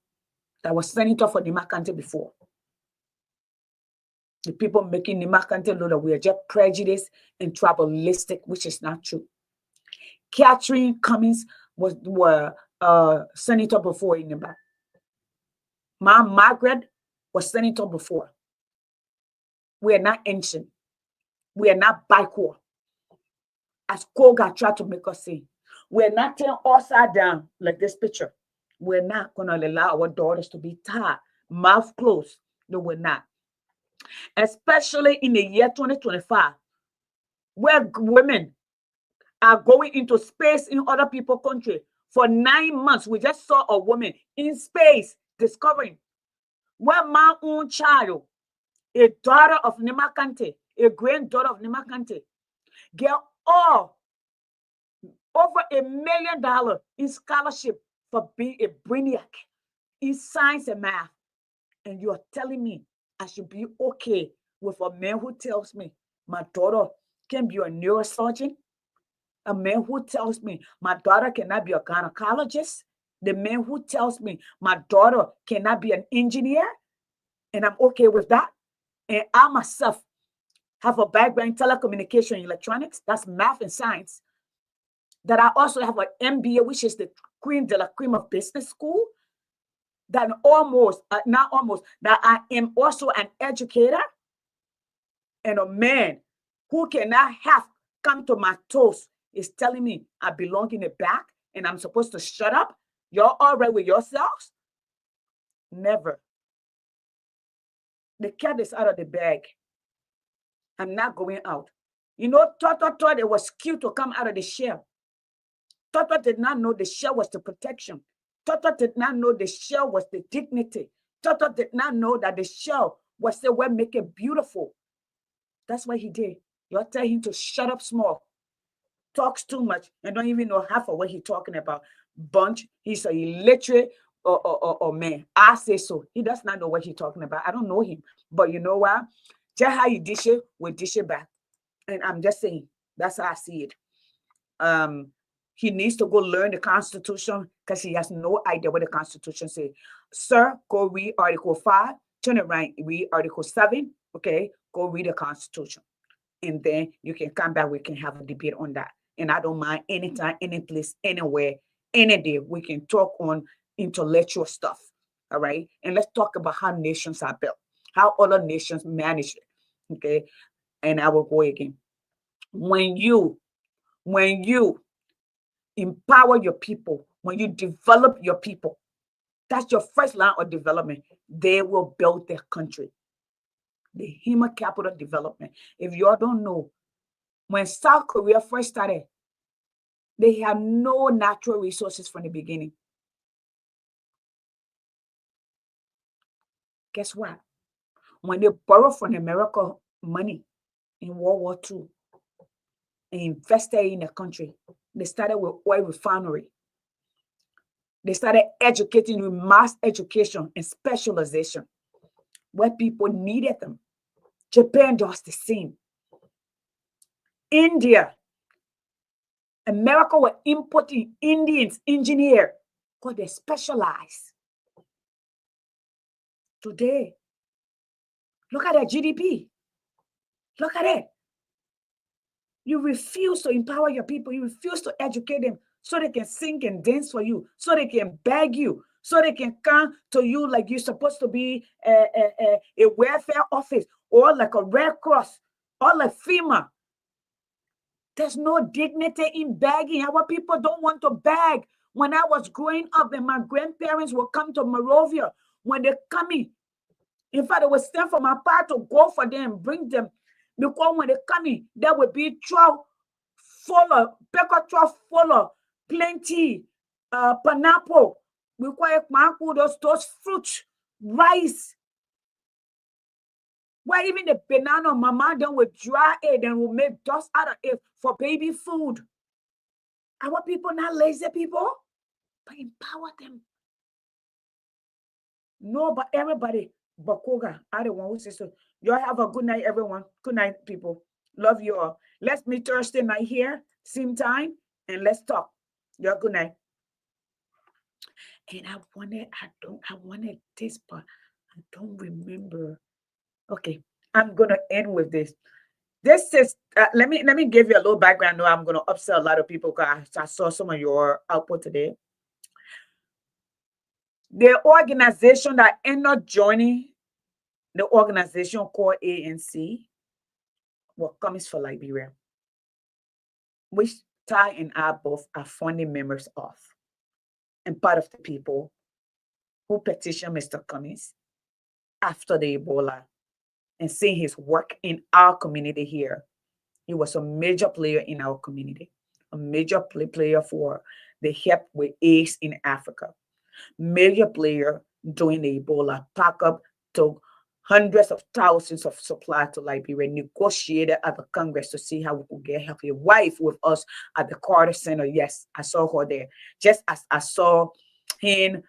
that was senator for Nima County before. The people making Nima County know that we are just prejudiced and tribalistic, which is not true. Catherine Cummings was senator before in Nima. Margaret was senator before. We are not ancient. We are not backward. As Koga tried to make us say, we're not turning upside down like this picture. We're not going to allow our daughters to be tied, mouth closed. No, we're not. Especially in the year 2025, where women are going into space in other people's country. For 9 months, we just saw a woman in space discovering where my own child, a daughter of Nima County, a granddaughter of Nima County, get all over $1 million in scholarship for being a brainiac in science and math. And you are telling me I should be okay with a man who tells me my daughter can be a neurosurgeon? A man who tells me my daughter cannot be a gynecologist? The man who tells me my daughter cannot be an engineer? And I'm okay with that? And I myself have a background in telecommunication and electronics. That's math and science. That I also have an MBA, which is the cream de la cream of business school. That that I am also an educator and a man who cannot have come to my toes is telling me I belong in the back and I'm supposed to shut up. You're all right with yourselves? Never. The cat is out of the bag. I'm not going out. You know, Toto thought it was cute to come out of the shell. Toto did not know the shell was the protection. Toto did not know the shell was the dignity. Toto did not know that the shell was the way make it beautiful. That's what he did. You tell him to shut up small. Talks too much and don't even know half of what he's talking about. Bunch, he's a illiterate or man. I say so. He does not know what he's talking about. I don't know him. But you know what? Just how you dish it, we dish it back. And I'm just saying, that's how I see it. He needs to go learn the Constitution because he has no idea what the Constitution says. Sir, go read Article 5, turn around, read Article 7, okay? Go read the Constitution. And then you can come back, we can have a debate on that. And I don't mind anytime, any place, anywhere, any day, we can talk on intellectual stuff, all right? And let's talk about how nations are built, how other nations manage it, okay? And I will go again. When you empower your people, when you develop your people, that's your first line of development. They will build their country. The human capital development. If you all don't know, when South Korea first started, they had no natural resources from the beginning. Guess what? When they borrowed from America money in World War II and invested in the country, they started with oil refinery. They started educating with mass education and specialization where people needed them. Japan does the same. India, America were importing Indians, engineers, because they specialize. Today, look at their GDP. Look at it. You refuse to empower your people. You refuse to educate them so they can sing and dance for you, so they can beg you, so they can come to you like you're supposed to be a welfare office or like a Red Cross or like FEMA. There's no dignity in begging. Our people don't want to beg. When I was growing up and my grandparents would come to Monrovia, when they come in fact, it would stand for my pa to go for them, bring them. Because when they come in, there would be trough full of, paper trough full of plenty, pineapple. We call it those fruits, rice. Where even the banana, mama then would dry it and will make dust out of it for baby food. Our people not lazy people, but empower them. No, but everybody Bakoga, I the one who says so. Y'all have a good night, everyone. Good night, people. Love you all. Let's meet Thursday night here, same time, and let's talk. Y'all good night. And I wanted this, but I don't remember. Okay, I'm gonna end with this. This is let me give you a little background. No, I'm gonna upset a lot of people because I saw some of your output today. The organization that ended up joining the organization called ANC, what comes for Liberia, which Ty and I both are founding members of, and part of the people who petitioned Mr. Cummings after the Ebola and seeing his work in our community here. He was a major player in our community, a major player for the help with AIDS in Africa, major player during the Ebola, pack up to hundreds of thousands of supply to Liberia, negotiated at the Congress to see how we could get help. His wife with us at the Carter Center. Yes, I saw her there. Just as I saw him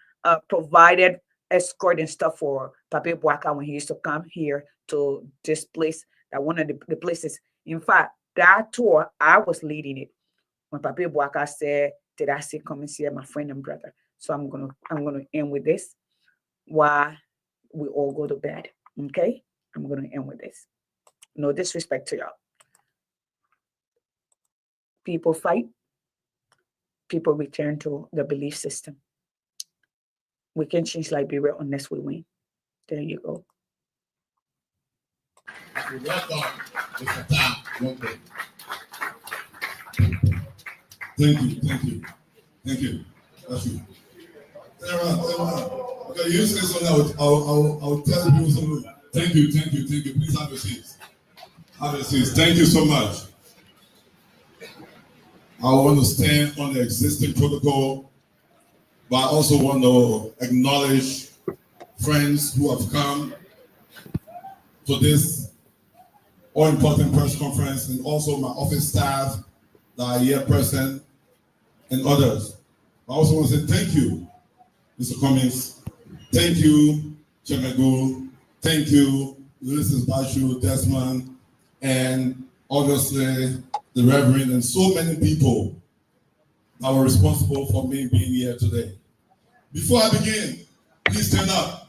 provided escort and stuff for Pape Bouaka when he used to come here to this place, that one of the places. In fact, that tour, I was leading it when Pape Bouaka said, did I see come and see my friend and brother? So I'm gonna end with this while we all go to bed. Okay, I'm going to end with this. No disrespect to y'all. People fight. People return to the belief system. We can change Liberia unless we win. There you go. Thank you. That's you. Okay, you say something, I'll tell you something. Thank you. Please have a seat. Thank you so much. I want to stand on the existing protocol, but I also want to acknowledge friends who have come to this all-important press conference, and also my office staff that are here present, and others. I also want to say thank you, Mr. Cummings. Thank you, Chemegu. Thank you, Ulysses Bashu, Desmond, and obviously the Reverend, and so many people that were responsible for me being here today. Before I begin, please stand up.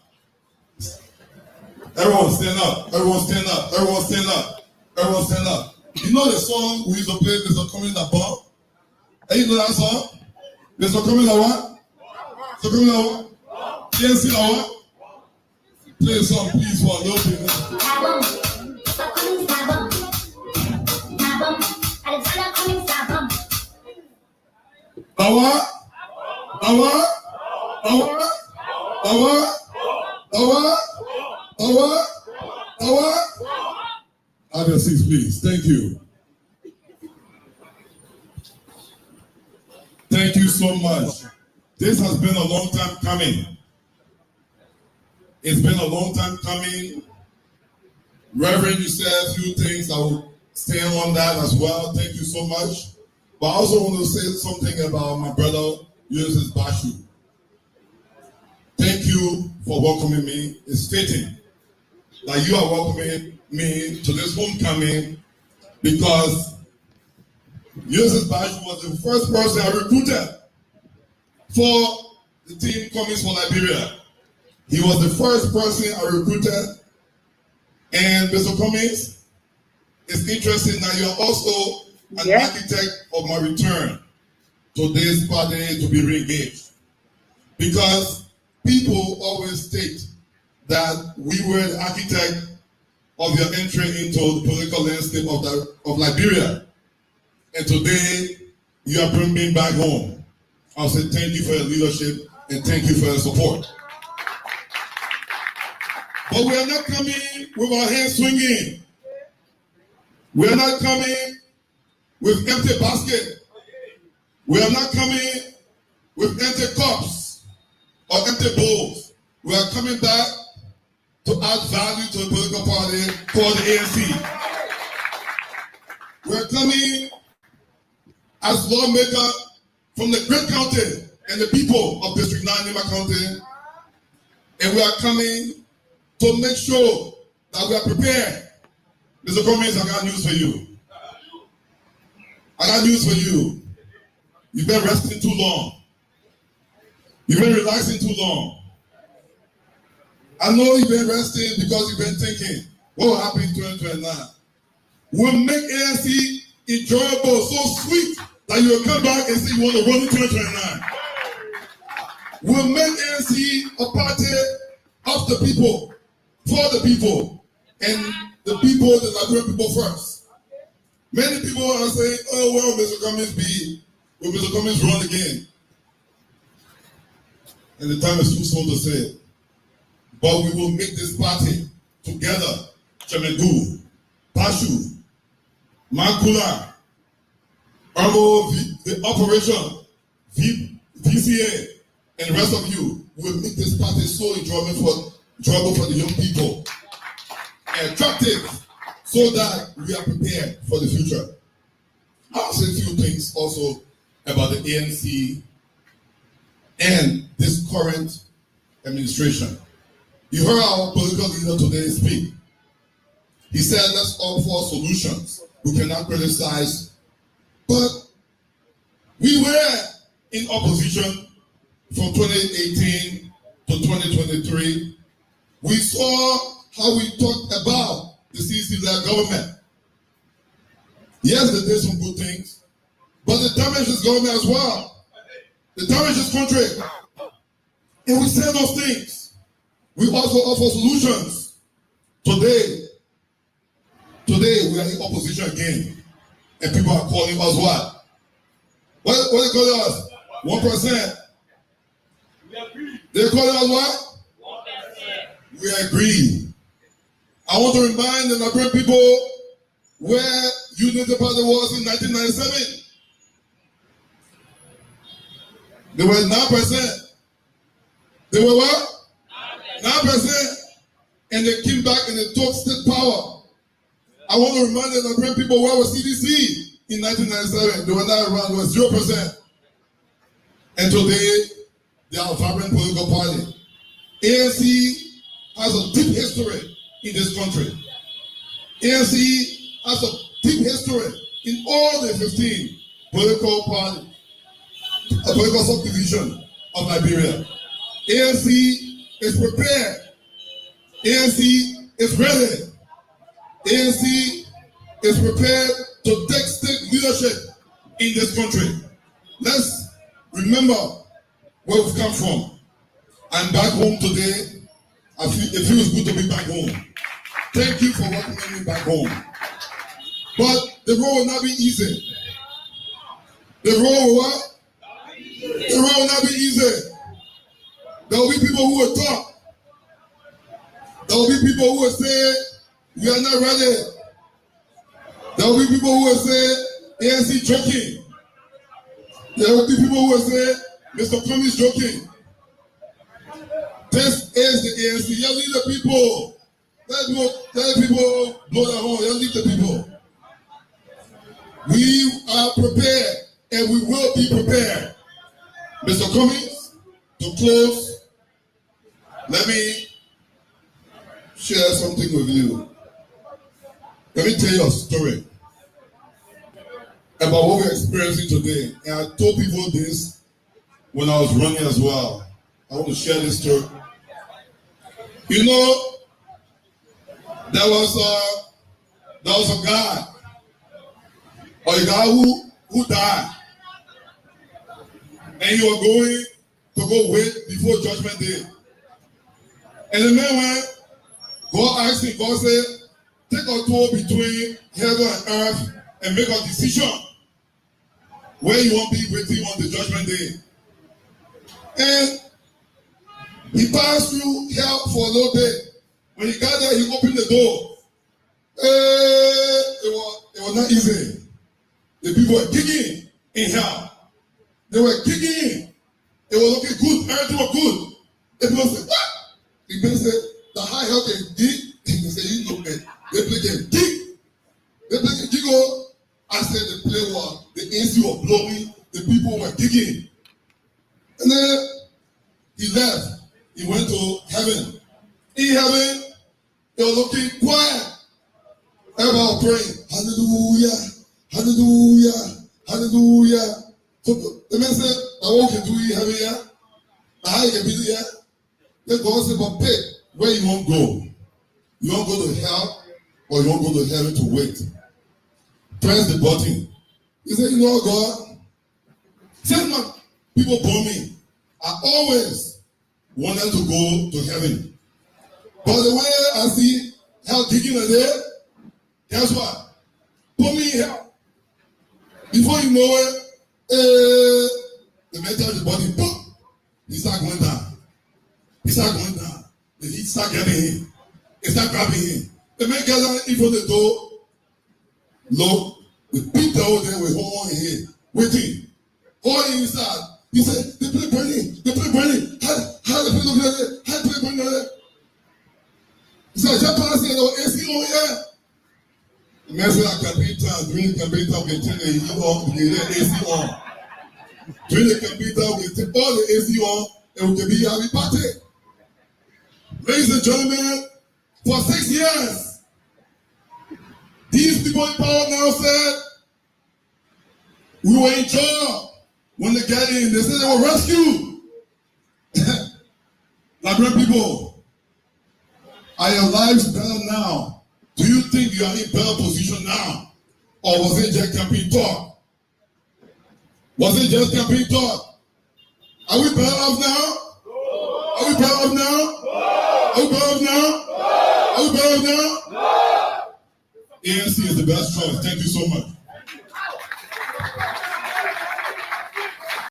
Everyone stand up. Everyone stand up. Everyone stand up. Everyone stand up. You know the song we used to play, Mr. Cummings above? You know that song? Mr. Cummings what? Mr. Cummings what? TNC what? Play a song, please, for a little bit. Have your seats, please. Thank you. Thank you so much. This has been a long time coming. It's been a long time coming. Reverend, you said a few things. I will stand on that as well. Thank you so much. But I also want to say something about my brother, Ulysses Bashu. Thank you for welcoming me. It's fitting that you are welcoming me to this homecoming, because Ulysses Bashu was the first person I recruited for the team Cummings for Liberia. He was the first person I recruited. And Mr. Cummings, it's interesting that you are also an architect of my return to this party to be re-engaged. Because people always state that we were the architect of your entry into the political landscape of Liberia. And today, you are bringing me back home. I'll say thank you for your leadership and thank you for your support. But we are not coming with our hands swinging. We are not coming with empty basket. We are not coming with empty cups or empty bowls. We are coming back to add value to the political party called the ANC. We are coming as lawmaker from the great county and the people of District 9 Nimba County. And we are coming to make sure that we are prepared. Mr. Cummings, I got news for you. I got news for you. You've been resting too long. You've been relaxing too long. I know you've been resting because you've been thinking, what will happen in 2029? We'll make ANC enjoyable, so sweet, that you will come back and say you want to run in 2029. We'll make ANC a party of the people, for the people, and the people, the Liberian people first. Many people are saying, oh, well, Mr. Cummings be, will Mr. Cummings run again? And the time is too soon to say. But we will make this party together. Chemegu, Pashu, Mankula, the operation, VCA, and the rest of you will make this party so enjoyable for the young people. Attractive, so that we are prepared for the future. I'll say a few things also about the ANC and this current administration. You heard our political leader today speak. He said, let's offer solutions. We cannot criticize. But we were in opposition from 2018 to 2023. We saw how we talked about the CC-led government. Yes, they did some good things, but the damage is government as well. The damage is country. And we say those things. We also offer solutions. Today we are in opposition again. And people are calling us what? What they call us? 1%. They call us what? 1%. We agree. I want to remind the Liberian people where Unity Party was in 1997. They were 9%. They were what? 9%. And they came back and they took state power. I want to remind the Liberian people where was CDC in 1997. They were not around, they were 0%. And today, they are a vibrant political party. ANC has a deep history in this country. ANC has a deep history in all the 15 political parties, political subdivision of Liberia. ANC is prepared. ANC is ready. ANC is prepared to take state leadership in this country. Let's remember where we've come from. I'm back home today. It feels good to be back home. Thank you for welcoming me back home. But the road will not be easy. The road will what? The road will not be easy. There will be people who will talk. There will be people who will say, we are not ready. There will be people who will say, ANC joking. There will be people who will say, Mr. Cummings joking. This is the ANC. You lead the people. Let the people blow their horn. You lead the people. We are prepared and we will be prepared. Mr. Cummings, to close, let me share something with you. Let me tell you a story about what we're experiencing today. And I told people this when I was running as well. I want to share this story. You know, there was a guy, or a guy who died, and he was going to go wait before Judgment Day. And the man went, God asked him, God said, take a tour between heaven and earth and make a decision where you won't be waiting on the Judgment Day. And he passed through hell for a little bit. When he got there, he opened the door. It was not easy. The people were kicking in hell. They were kicking in. It was looking good. Everything was good. The people said, what? The people said, the high hell can dig. They said, you look at they play can dig. They play can giggle. I said the play was, the AC was blowing. The people were digging. And then he left. He went to heaven. In heaven, They were looking quiet. Everybody praying. Hallelujah. Hallelujah. Hallelujah. So the man said, I want you to do heaven here. I can be here. Then God said, but pay where you won't go. You won't go to hell or you won't go to heaven to wait. Press the button. He said, you know God, since my people born me, I always wanted to go to heaven. But the way I see hell digging a day, guess what? Put me in hell. Before you know it, the metal of the body, boom, he start going down. He start going down. The heat start getting him. It start grabbing him. The man gets down in front of the door. Look, the big door there with hold on here, waiting. Hold on inside. He said, the place burning, the place burning. How the place look like that? How the place burning like that? He said, just pass here, no AC on here. The man said, I can be time. During the campaign time, we can turn the heat on, we can get AC on. During the campaign time, we can turn all the AC on, and we can be having party. Ladies and gentlemen, for 6 years, these people in power now said, we were in charge. When they get in, they said they were rescued. Liberian people, are your lives better now? Do you think you are in better position now? Or was it just campaign talk? Was it just campaign talk? Are we better off now? Are we better off now? Are we better off now? Are we better off now? ANC is the best choice. Thank you so much.